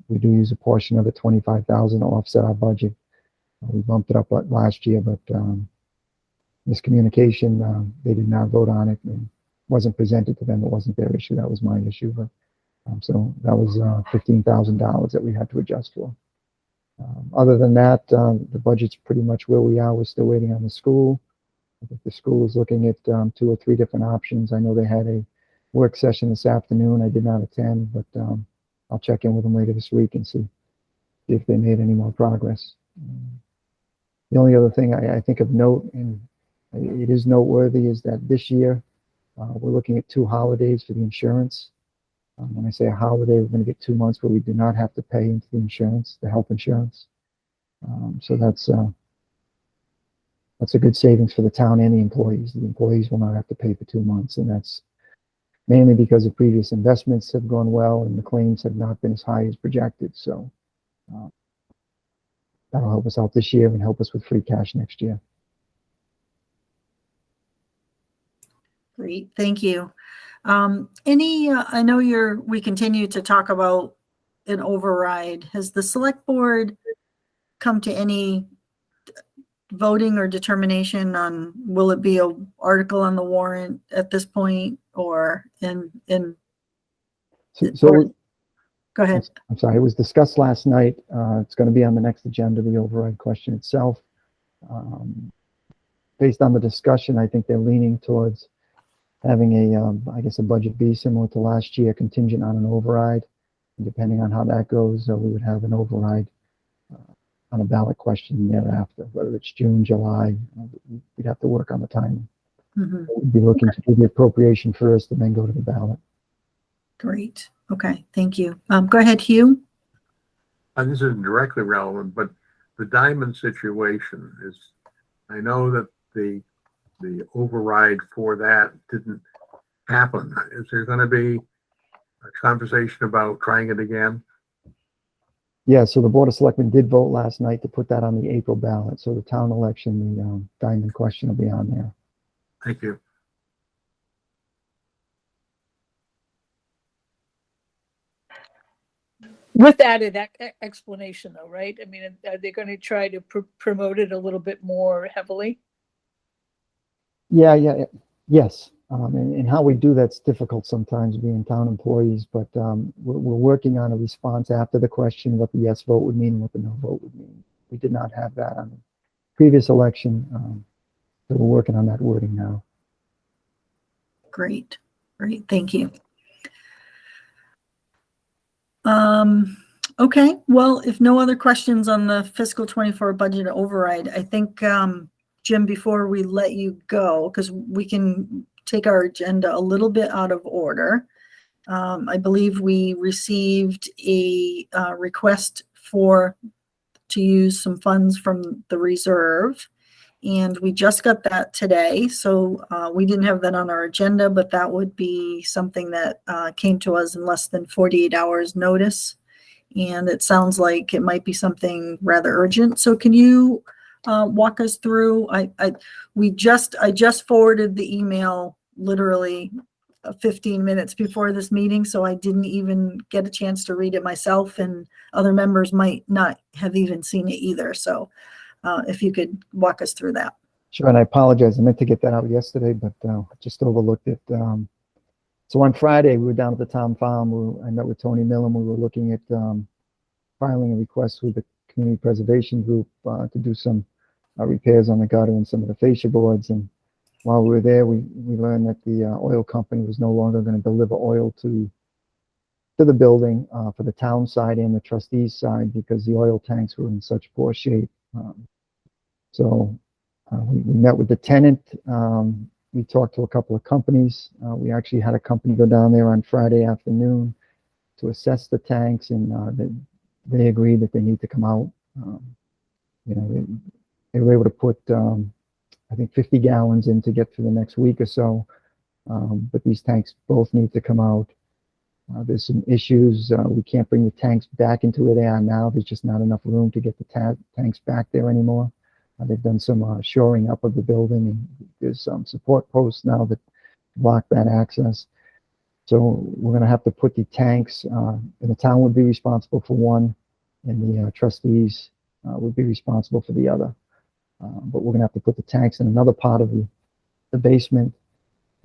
We do use a portion of the $25,000 to offset our budget. We bumped it up last year, but miscommunication, they did not vote on it. It wasn't presented to them. It wasn't their issue. That was my issue. But so that was $15,000 that we had to adjust for. Other than that, the budget's pretty much where we are. We're still waiting on the school. I think the school is looking at 2 or 3 different options. I know they had a work session this afternoon. I did not attend, but I'll check in with them later this week and see if they made any more progress. The only other thing I think of note, and it is noteworthy, is that this year we're looking at 2 holidays for the insurance. When I say a holiday, we're going to get 2 months where we do not have to pay into the insurance, the health insurance. So that's a good savings for the town and the employees. The employees will not have to pay for 2 months, and that's mainly because the previous investments have gone well and the claims have not been as high as projected. So that'll help us out this year and help us with free cash next year. Great, thank you. I know we continue to talk about an override. Has the select board come to any voting or determination on, will it be an article on the warrant at this point, or go ahead. I'm sorry, it was discussed last night. It's going to be on the next agenda, the override question itself. Based on the discussion, I think they're leaning towards having I guess a budget be similar to last year, contingent on an override. And depending on how that goes, we would have an override on a ballot question thereafter, whether it's June, July. We'd have to work on the timing. Mm-hmm. We'd be looking to do the appropriation first and then go to the ballot. Great. Okay, thank you. Go ahead, Hugh. This isn't directly relevant, but the diamond situation is, I know that the override for that didn't happen. Is there going to be a conversation about trying it again? Yeah, so the Board of Selectmen did vote last night to put that on the April ballot. So the town election, the diamond question will be on there. Thank you. With added explanation though, right? I mean, are they going to try to promote it a little bit more heavily? Yeah, yes. And how we do that's difficult sometimes being town employees, but we're working on a response after the question, what the yes vote would mean and what the no vote would mean. We did not have that on the previous election, so we're working on that wording now. Great, thank you. Okay, well, if no other questions on the fiscal 24 budget override, I think, Jim, before we let you go, because we can take our agenda a little bit out of order. I believe we received a request to use some funds from the reserve, and we just got that today. So we didn't have that on our agenda, but that would be something that came to us in less than 48 hours notice. And it sounds like it might be something rather urgent. So can you walk us through? I just forwarded the email literally 15 minutes before this meeting, so I didn't even get a chance to read it myself, and other members might not have even seen it either. So if you could walk us through that. Sure, and I apologize. I meant to get that out yesterday, but just overlooked it. So on Friday, we were down at the town farm. I met with Tony Millen. We were looking at filing a request with the community preservation group to do some repairs on the gutter and some of the fascia boards. And while we were there, we learned that the oil company was no longer going to deliver oil to the building for the town side and the trustees side because the oil tanks were in such poor shape. So we met with the tenant. We talked to a couple of companies. We actually had a company go down there on Friday afternoon to assess the tanks, and they agreed that they need to come out. You know, they were able to put, I think, 50 gallons in to get through the next week or so. But these tanks both need to come out. There's some issues. We can't bring the tanks back into where they are now. There's just not enough room to get the tanks back there anymore. They've done some shoring up of the building, and there's some support posts now that block that access. So we're going to have to put the tanks, and the town would be responsible for one, and the trustees would be responsible for the other. But we're going to have to put the tanks in another part of the basement.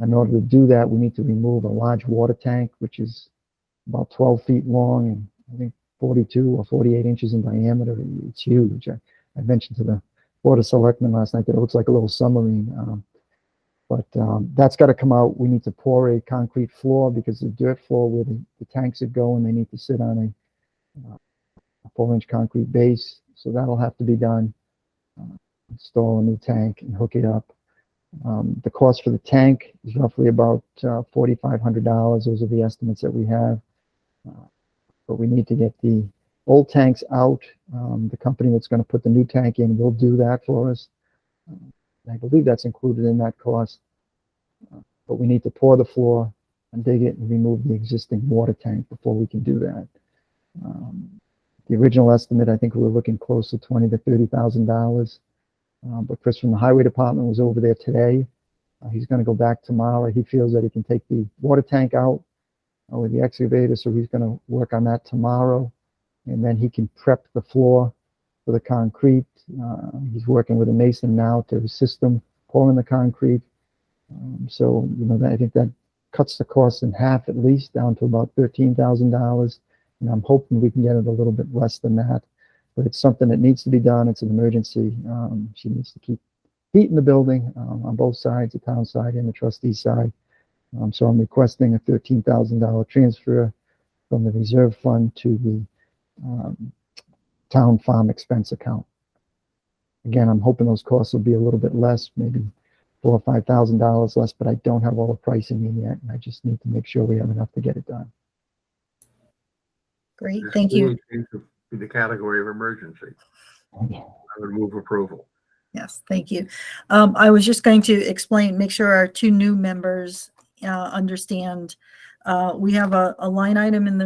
In order to do that, we need to remove a large water tank, which is about 12 feet long and I think 42 or 48 inches in diameter. It's huge. I mentioned to the Board of Selectmen last night that it looks like a little submarine. But that's got to come out. We need to pour a concrete floor because the dirt floor where the tanks would go, and they need to sit on a 4-inch concrete base. So that'll have to be done. Install a new tank and hook it up. The cost for the tank is roughly about $4,500. Those are the estimates that we have. But we need to get the old tanks out. The company that's going to put the new tank in will do that for us. I believe that's included in that cost. But we need to pour the floor and dig it and remove the existing water tank before we can do that. The original estimate, I think we were looking close to $20,000 to $30,000. But Chris from the Highway Department was over there today. He's going to go back tomorrow. He feels that he can take the water tank out with the excavator, so he's going to work on that tomorrow. And then he can prep the floor for the concrete. He's working with a mason now to assist him pouring the concrete. So, you know, I think that cuts the cost in half at least, down to about $13,000. And I'm hoping we can get it a little bit less than that. But it's something that needs to be done. It's an emergency. She needs to keep heat in the building on both sides, the town side and the trustee side. So I'm requesting a $13,000 transfer from the reserve fund to the town farm expense account. Again, I'm hoping those costs will be a little bit less, maybe $4,000 or $5,000 less, but I don't have all the pricing in yet, and I just need to make sure we have enough to get it done. Great, thank you. Seems to be the category of emergency. I would move approval. Yes, thank you. I was just going to explain, make sure our two new members understand. We have a line item in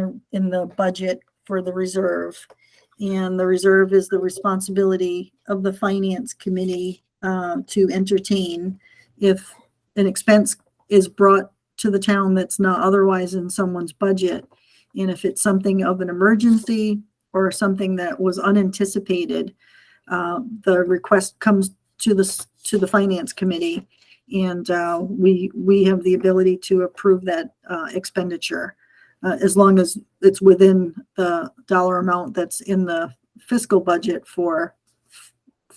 the budget for the reserve, and the reserve is the responsibility of the Finance Committee to entertain if an expense is brought to the town that's not otherwise in someone's budget. And if it's something of an emergency or something that was unanticipated, the request comes to the Finance Committee, and we have the ability to approve that expenditure as long as it's within the dollar amount that's in the fiscal budget for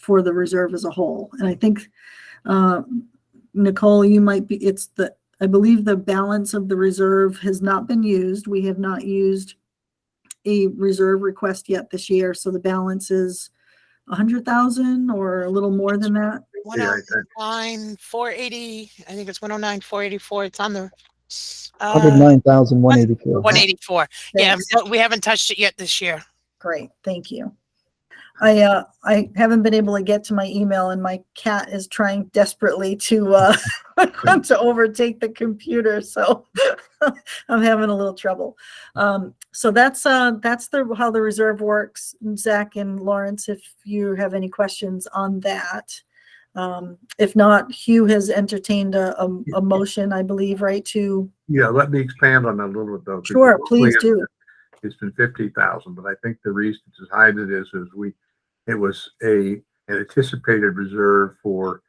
the reserve as a whole. And I think Nicole, you might be. I believe the balance of the reserve has not been used. We have not used a reserve request yet this year, so the balance is 100,000 or a little more than that. 109,480. I think it's 109,484. It's on the 109,184. 184. Yeah, Thanks. we haven't touched it yet this year. Great, thank you. I haven't been able to get to my email, and my cat is trying desperately to to overtake the computer, so I'm having a little trouble. So that's how the reserve works. Zach and Lawrence, if you have any questions on that. If not, Hugh has entertained a motion, I believe, right? Yeah, let me expand on that a little bit, though. Sure, please do. It's been 50,000, but I think the reason it's as high as it is it was an anticipated reserve for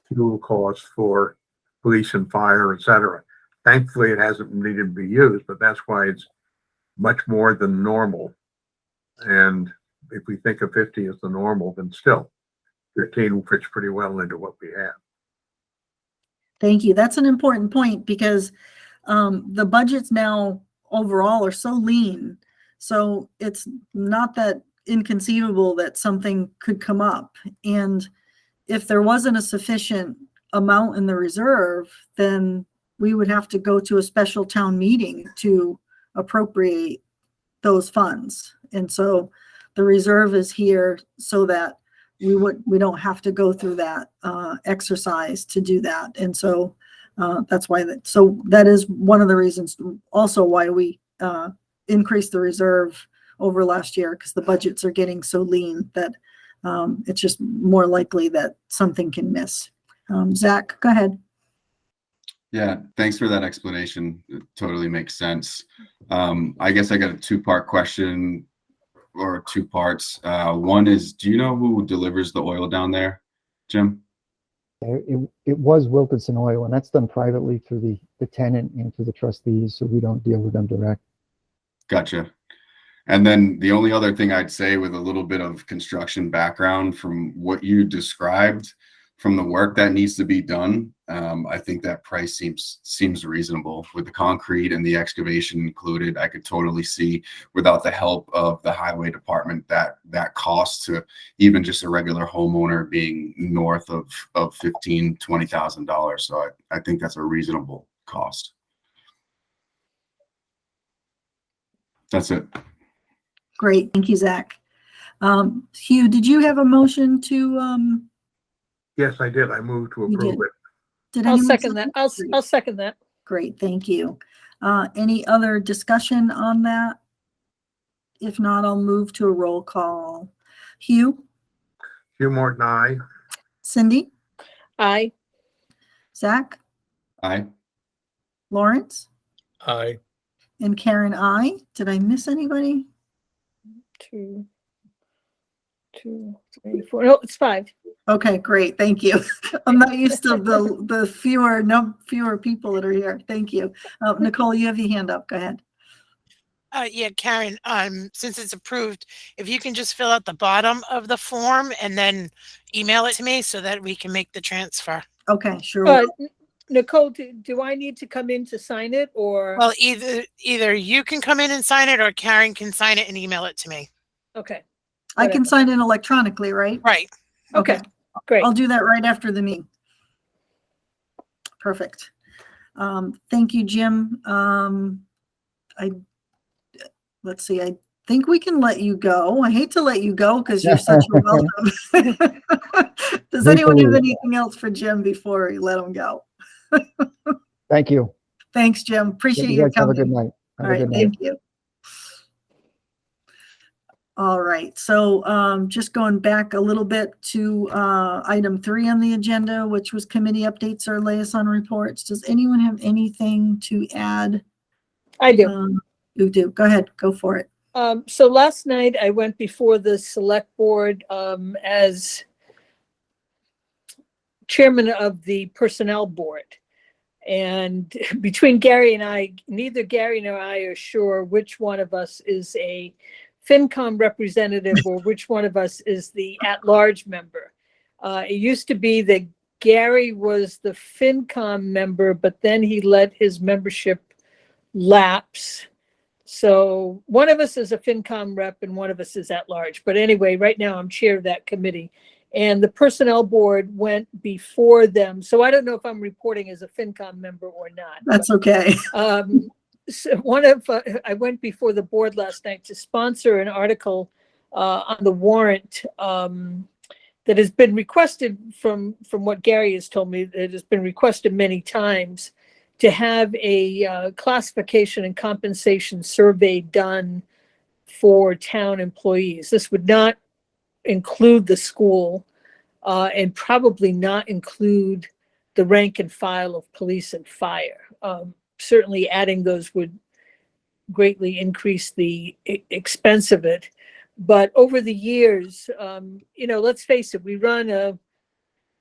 fuel costs for police and fire, etc. Thankfully, it hasn't needed to be used, but that's why it's much more than normal. And if we think of 50 as the normal, then still 15 fits pretty well into what we have. Thank you. That's an important point because the budgets now overall are so lean. So it's not that inconceivable that something could come up. And if there wasn't a sufficient amount in the reserve, then we would have to go to a special town meeting to appropriate those funds. And so the reserve is here so that we don't have to go through that exercise to do that. And so that's why that is one of the reasons also why we increased the reserve over last year, because the budgets are getting so lean that it's just more likely that something can miss. Zach, go ahead. Yeah, thanks for that explanation. It totally makes sense. I guess I got a two-part question, or two parts. One is, do you know who delivers the oil down there, Jim? It was Wilkinson Oil, and that's done privately through the tenant and through the trustees, so we don't deal with them direct. Gotcha. And then the only other thing I'd say, with a little bit of construction background from what you described, from the work that needs to be done, I think that price seems reasonable with the concrete and the excavation included. I could totally see, without the help of the highway department, that cost to even just a regular homeowner being north of $15,000-$20,000. So I think that's a reasonable cost. That's it. Great, thank you, Zach. Hugh, did you have a motion to? Yes, I did. I moved to You approve did. it. Did I'll anyone second that. I'll second that. Great, thank you. Any other discussion on that? If not, I'll move to a roll call. Hugh, Hugh Morton, aye. Cindy, Aye. Zach, Aye. Lawrence, Aye. and Karen, I. Did I miss anybody? 2, 3, 4. No, it's 5. Okay, great, thank you. I'm not used to the fewer people that are here. Thank you. Nicole, you have your hand up. Go ahead. Yeah, Karen, since it's approved, if you can just fill out the bottom of the form and then email it to me so that we can make the transfer. Okay, sure. Nicole, do I need to come in to sign it, or? Well, either you can come in and sign it, or Karen can sign it and email it to me. Okay. I can sign in electronically, right? Right. Okay, great. I'll do that right after the meeting. Perfect. Thank you, Jim. Let's see, I think we can let you go. I hate to let you go because you're such a welcome. Does anyone have anything else for Jim before we let him go? Thank you. Thanks, Jim. Appreciate You your guys have a coming. good night. All right, thank you. All right, so just going back a little bit to item 3 on the agenda, which was committee updates or liaison reports. Does anyone have anything to add? I do. You do. Go ahead. Go for it. So last night I went before the select board as chairman of the personnel board. And between Gary and I, neither Gary nor I are sure which one of us is a FinCom representative or which one of us is the at-large member. It used to be that Gary was the FinCom member, but then he let his membership lapse. So one of us is a FinCom rep and one of us is at large. But anyway, right now I'm chair of that committee. And the personnel board went before them. So I don't know if I'm reporting as a FinCom member or not. That's okay. So I went before the board last night to sponsor an article on the warrant that has been requested from what Gary has told me. It has been requested many times to have a classification and compensation survey done for town employees. This would not include the school and probably not include the rank and file of police and fire. Certainly adding those would greatly increase the expense of it. But over the years, let's face it, we run a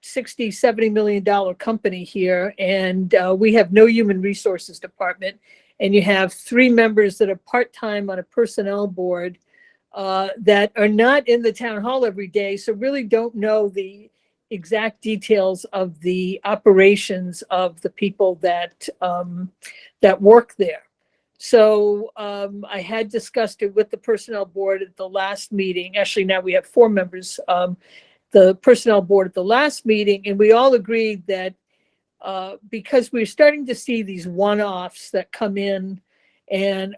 $60-70 million company here, and we have no human resources department. And you have 3 members that are part-time on a personnel board that are not in the town hall every day, so really don't know the exact details of the operations of the people that that work there. So I had discussed it with the personnel board at the last meeting. Actually, now we have 4 members. The personnel board at the last meeting, and we all agreed that because we're starting to see these one-offs that come in and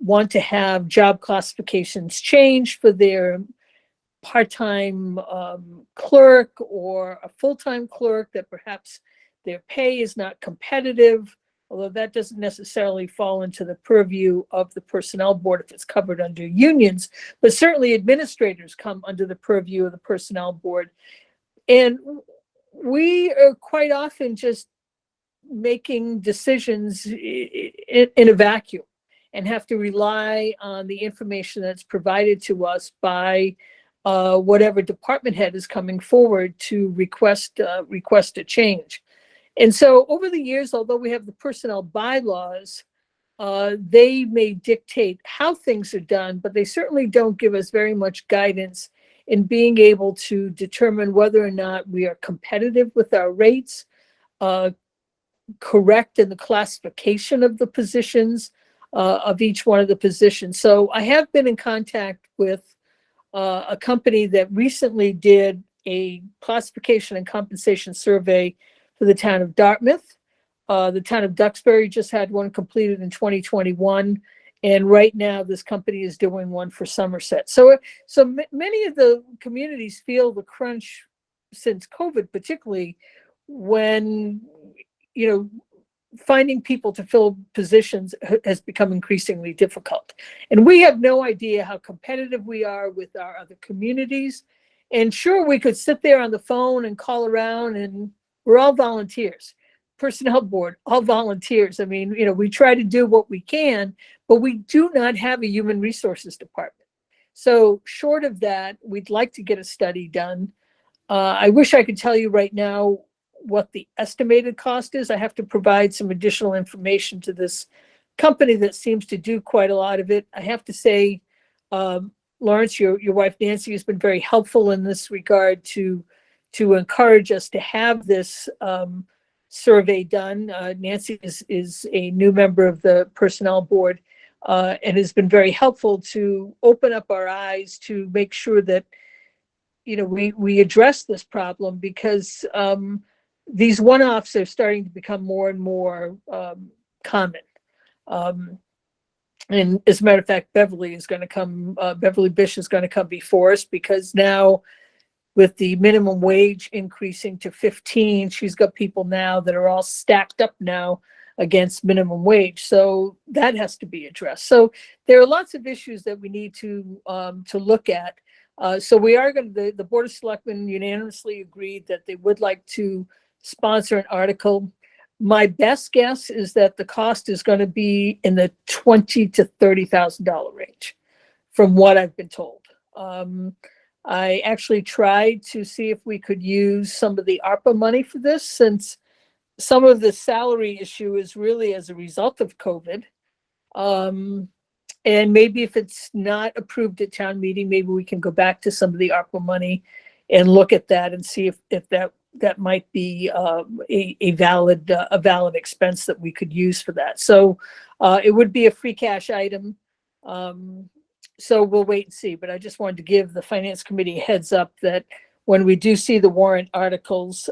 want to have job classifications changed for their part-time clerk or a full-time clerk, that perhaps their pay is not competitive, although that doesn't necessarily fall into the purview of the personnel board if it's covered under unions, but certainly administrators come under the purview of the personnel board. And we are quite often just making decisions in a vacuum and have to rely on the information that's provided to us by whatever department head is coming forward to request a change. And so over the years, although we have the personnel bylaws, they may dictate how things are done, but they certainly don't give us very much guidance in being able to determine whether or not we are competitive with our rates, correct in the classification of the positions, of each one of the positions. So I have been in contact with a company that recently did a classification and compensation survey for the town of Dartmouth. The town of Duxbury just had one completed in 2021. And right now this company is doing one for Somerset. So many of the communities feel the crunch since COVID, particularly when, you know, finding people to fill positions has become increasingly difficult. And we have no idea how competitive we are with our other communities. And sure, we could sit there on the phone and call around, and we're all volunteers. Personnel board, all volunteers. I mean, you know, we try to do what we can, but we do not have a human resources department. So short of that, we'd like to get a study done. I wish I could tell you right now what the estimated cost is. I have to provide some additional information to this company that seems to do quite a lot of it. I have to say, Lawrence, your wife Nancy has been very helpful in this regard to encourage us to have this survey done. Nancy is a new member of the personnel board and has been very helpful to open up our eyes to make sure that, you know, we address this problem, because these one-offs are starting to become more and more common. And as a matter of fact, Beverly Bish is going to come before us, because now with the minimum wage increasing to 15, she's got people now that are all stacked up now against minimum wage. So that has to be addressed. So there are lots of issues that we need to look at. So we are going to, the Board of Selectmen unanimously agreed that they would like to sponsor an article. My best guess is that the cost is going to be in the $20,000 to $30,000 range, from what I've been told. I actually tried to see if we could use some of the ARPA money for this, since some of the salary issue is really as a result of COVID. And maybe if it's not approved at town meeting, maybe we can go back to some of the ARPA money and look at that and see if that might be a valid expense that we could use for that. So it would be a free cash item. So we'll wait and see. But I just wanted to give the Finance Committee a heads up that when we do see the warrant articles,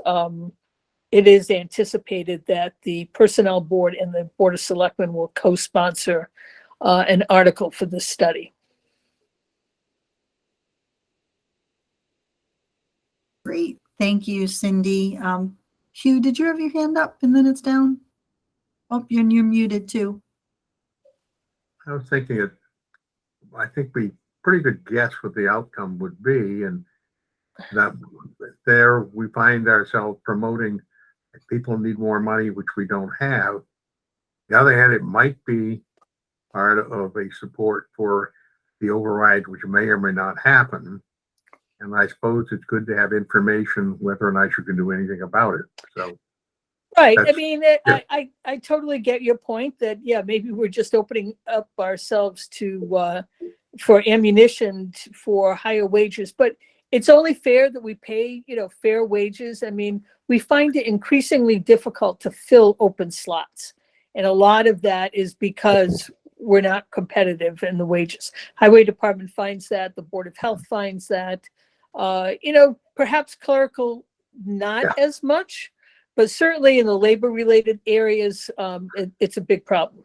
it is anticipated that the Personnel Board and the Board of Selectmen will co-sponsor an article for this study. Great. Thank you, Cindy. Hugh, did you have your hand up and then it's down? Oh, you're muted too. I was thinking I think we pretty good guess what the outcome would be, and that there we find ourselves promoting people need more money, which we don't have. The other hand, it might be part of a support for the override, which may or may not happen. And I suppose it's good to have information whether or not you can do anything about it. So, right. I mean, yeah. I totally get your point that, yeah, maybe we're just opening up ourselves to for ammunition for higher wages. But it's only fair that we pay, fair wages. I mean, we find it increasingly difficult to fill open slots. And a lot of that is because we're not competitive in the wages. Highway Department finds that, the Board of Health finds that, perhaps clerical, not Yeah. as much, but certainly in the labor-related areas, it's a big problem.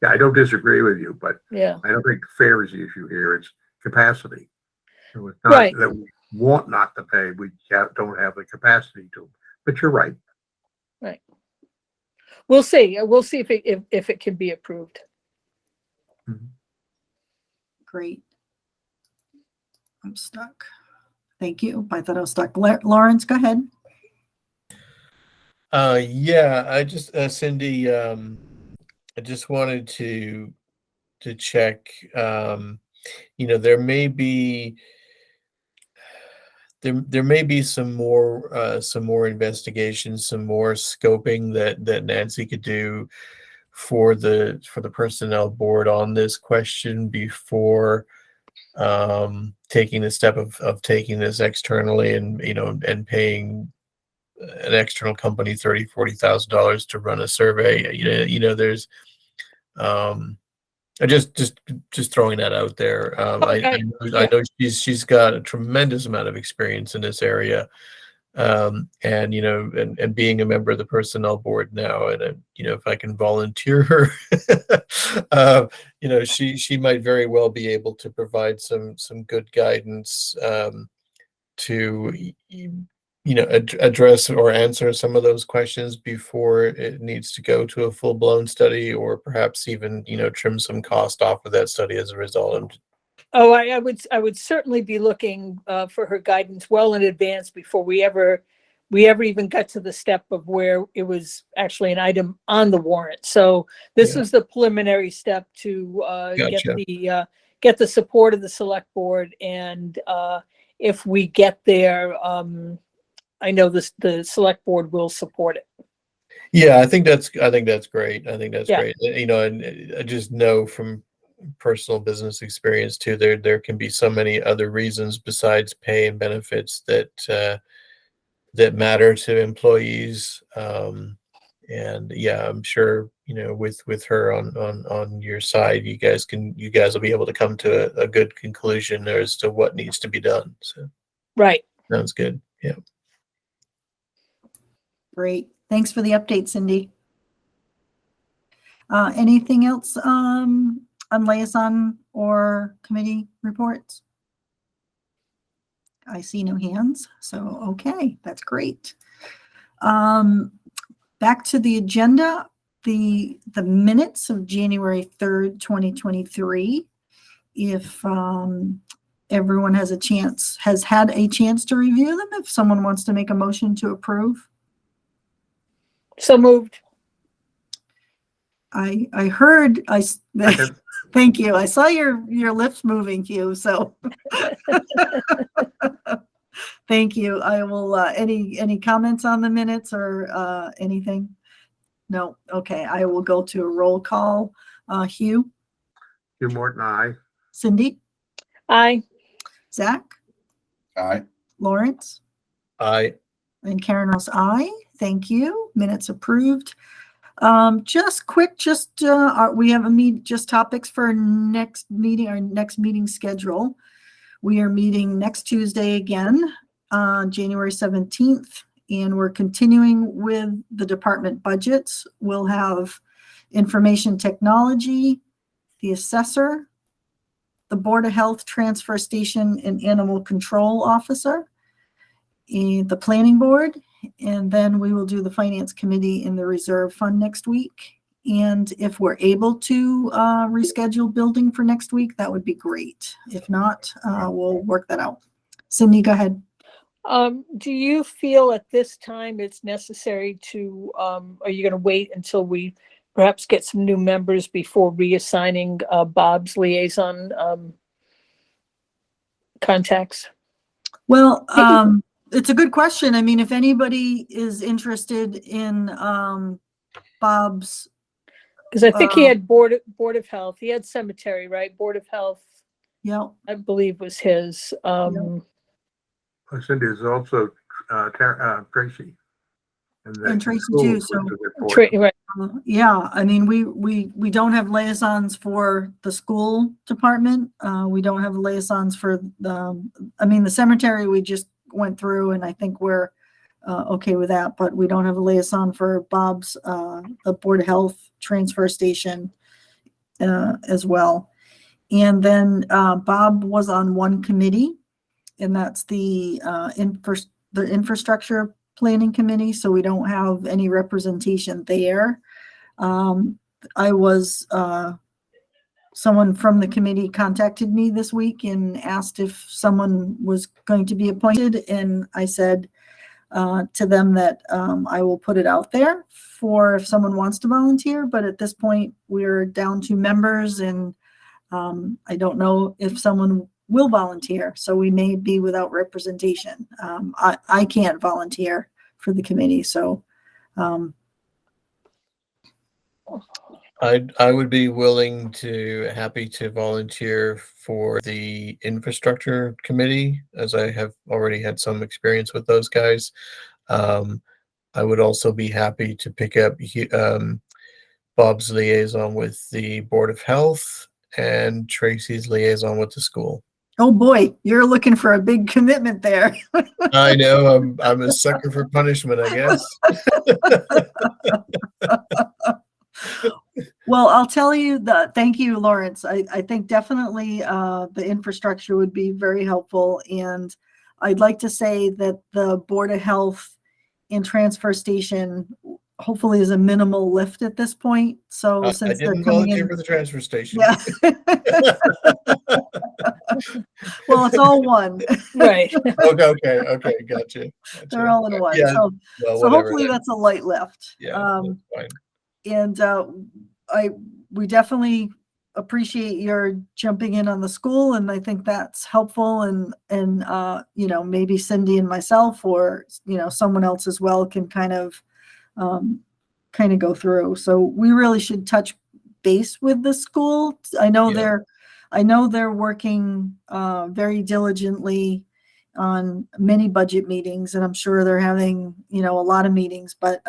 Yeah, I don't disagree with you, but Yeah, I don't think fair is the issue here. It's capacity. So it's not Right. that we want not to pay, we don't have the capacity to. But you're right. right. We'll see. We'll see if it can be approved. Great. I'm stuck. Thank you. I thought I was stuck. Lawrence, go ahead. Yeah, I just Cindy, I just wanted to check. There may be some more investigations, some more scoping that Nancy could do for the personnel board on this question before taking the step of taking this externally and paying an external company $40,000 to run a survey. There's just throwing that out there. I know she's got a tremendous amount of experience in this area, and being a member of the personnel board now, and if I can volunteer her, she might very well be able to provide some good guidance to address or answer some of those questions before it needs to go to a full-blown study, or perhaps even trim some cost off of that study as a result. Oh, I would certainly be looking for her guidance well in advance before we ever even got to the step of where it was actually an item on the warrant. So this is the preliminary step to Gotcha. get the support of the select board, and if we get there, I know the select board will support it. Yeah, I think that's great. I think that's Yeah. great. And I just know from personal business experience too, there can be so many other reasons besides pay and benefits that matter to employees. And yeah, I'm sure with her on your side, you guys will be able to come to a good conclusion as to what needs to be done. So Right. sounds good. Yeah. Great. Thanks for the update, Cindy. Anything else on liaison or committee reports? I see no hands, so okay, that's great. Back to the agenda, the minutes of January 3rd, 2023. If everyone has had a chance to review them, if someone wants to make a motion to approve. So moved. I heard, thank you. I saw your lips moving, Hugh, so. Thank you. I will, any comments on the minutes or anything? No, okay, I will go to a roll call. Hugh? Hugh Morton, aye. Cindy? Aye. Zach? Aye. Lawrence? Aye. And Karen Ross, aye. Thank you. Minutes approved. Just quick, we have just topics for next meeting, our next meeting schedule. We are meeting next Tuesday again, January 17th, and we're continuing with the department budgets. We'll have information technology, the assessor, the Board of Health transfer station and animal control officer, and the planning board, and then we will do the finance committee in the reserve fund next week. And if we're able to reschedule building for next week, that would be great. If not, we'll work that out. Cindy, go ahead. Do you feel at this time it's necessary to, are you going to wait until we perhaps get some new members before reassigning Bob's liaison contacts? Well, it's a good question. I mean, if anybody is interested in Bob's. Because I think he had Board of Health. He had cemetery, right? Board of Health. Yeah. I believe was his. Cindy is also Tracy. And Tracy school too, was so- the report. Right. Yeah, I mean, we don't have liaisons for the school department. We don't have liaisons for the cemetery we just went through, and I think we're okay with that, but we don't have a liaison for Bob's, the Board of Health transfer station as well. And then Bob was on one committee, and that's the infrastructure planning committee, so we don't have any representation there. I was, someone from the committee contacted me this week and asked if someone was going to be appointed, and I said to them that I will put it out there for if someone wants to volunteer, but at this point, we're down to members, and I don't know if someone will volunteer, so we may be without representation. I can't volunteer for the committee, so I would be happy to volunteer for the infrastructure committee, as I have already had some experience with those guys. I would also be happy to pick up Bob's liaison with the Board of Health and Tracy's liaison with the school. oh boy, you're looking for a big commitment there. I know, I'm a sucker for punishment, I guess. Well, I'll tell you thank you, Lawrence. I think definitely the infrastructure would be very helpful. And I'd like to say that the Board of Health and transfer station hopefully is a minimal lift at this point. So I since they're didn't coming volunteer in, for the transfer station. yeah. Well, it's all one. Right. Okay, gotcha. They're all in one. Yeah, So, well, so whatever hopefully then. that's a light lift. Yeah, that's fine. And we definitely appreciate your jumping in on the school, and I think that's helpful, and maybe Cindy and myself, or someone else as well, can kind of go through. So we really should touch base with the school. I know they're working very diligently on many budget meetings, and I'm sure they're having a lot of meetings, but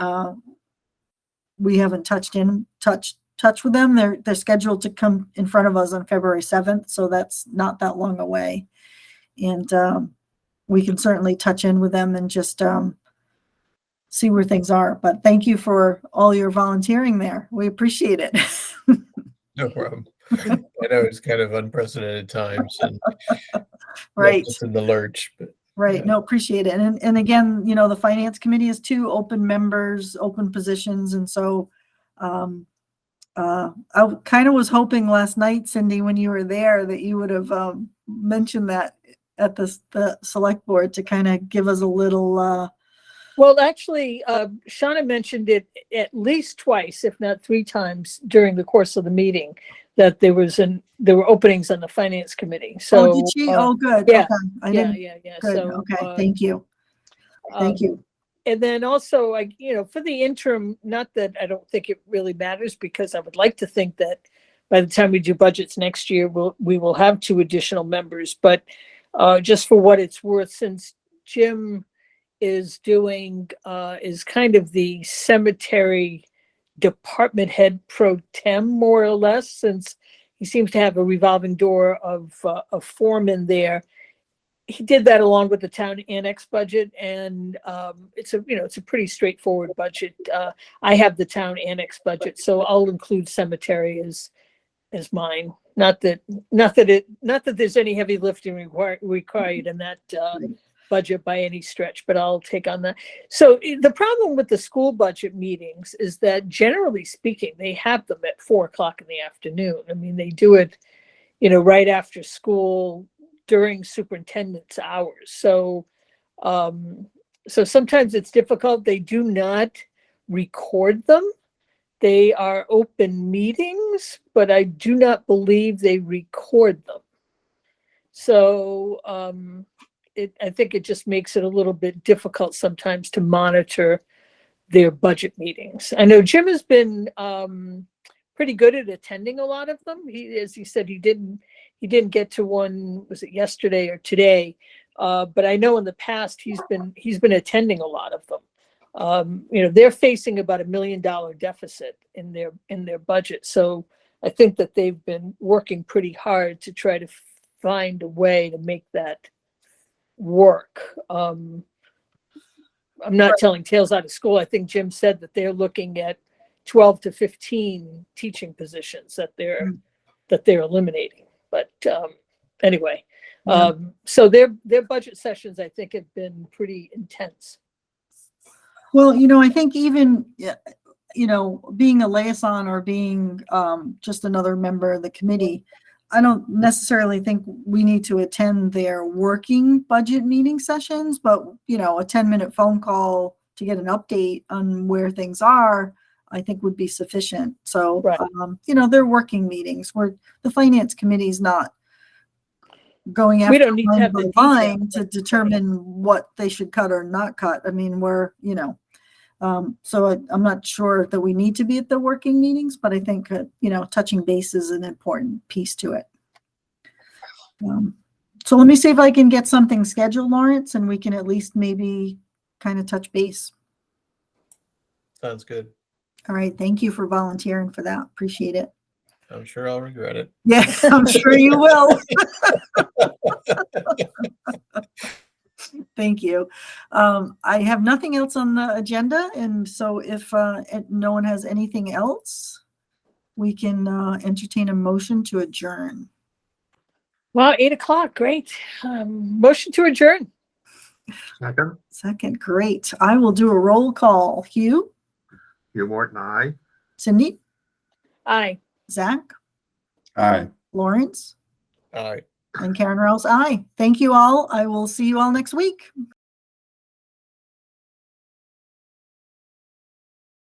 we haven't touched with them. They're scheduled to come in front of us on February 7th, so that's not that long away. And we can certainly touch in with them and just see where things are. But thank you for all your volunteering there. We appreciate it. No problem. I know it's kind of unprecedented times and Right. just in the lurch, but Right. yeah. No, appreciate it. And again, the finance committee has 2 open members, open positions. And so I kind of was hoping last night, Cindy, when you were there, that you would have mentioned that at the select board to kind of give us a little. Well, actually, Shauna mentioned it at least twice, if not 3 times during the course of the meeting, that there were openings on the finance committee. So, did she? Good. yeah, Okay. I didn't. yeah. Good. So, Okay. Thank you. Thank you. And then also, for the interim, not that I don't think it really matters, because I would like to think that by the time we do budgets next year, we will have 2 additional members. But just for what it's worth, since Jim is is kind of the cemetery department head pro tem, more or less, since he seems to have a revolving door of foreman there. He did that along with the town annex budget, and it's a pretty straightforward budget. I have the town annex budget, so I'll include cemetery as mine. Not that there's any heavy lifting required in that budget by any stretch, but I'll take on that. So the problem with the school budget meetings is that, generally speaking, they have them at 4:00 in the afternoon. I mean, they do it, right after school during superintendent's hours. So sometimes it's difficult. They do not record them. They are open meetings, but I do not believe they record them. So I think it just makes it a little bit difficult sometimes to monitor their budget meetings. I know Jim has been pretty good at attending a lot of them. As he said, he didn't get to one, was it yesterday or today? But I know in the past he's been attending a lot of them. They're facing about $1 million deficit in their budget. So I think that they've been working pretty hard to try to find a way to make that work. I'm not telling tales out of school. I think Jim said that they're looking at 12 to 15 teaching positions that they're eliminating. But anyway, so their budget sessions, I think, have been pretty intense. Well, I think even, being a liaison or being just another member of the committee, I don't necessarily think we need to attend their working budget meeting sessions, but, a 10-minute phone call to get an update on where things are, I think would be sufficient. So, Right. They're working meetings where the finance committee is not going after We don't need to have the line by detail. line to determine what they should cut or not cut. I mean, we're, so I'm not sure that we need to be at the working meetings, but I think, touching base is an important piece to it. So let me see if I can get something scheduled, Lawrence, and we can at least maybe kind of touch base. Sounds good. All right. Thank you for volunteering for that. Appreciate it. I'm sure I'll regret it. Yeah, I'm sure you will. Thank you. I have nothing else on the agenda. And so if no one has anything else, we can entertain a motion to adjourn. Well, 8:00, great. Motion to adjourn. Second, Second, great. I will do a roll call. Hugh, Hugh Morton, aye. Cindy, Aye. Zach, Aye. Lawrence, All right. and Karen Rose. Aye. Thank you all. I will see you all next week.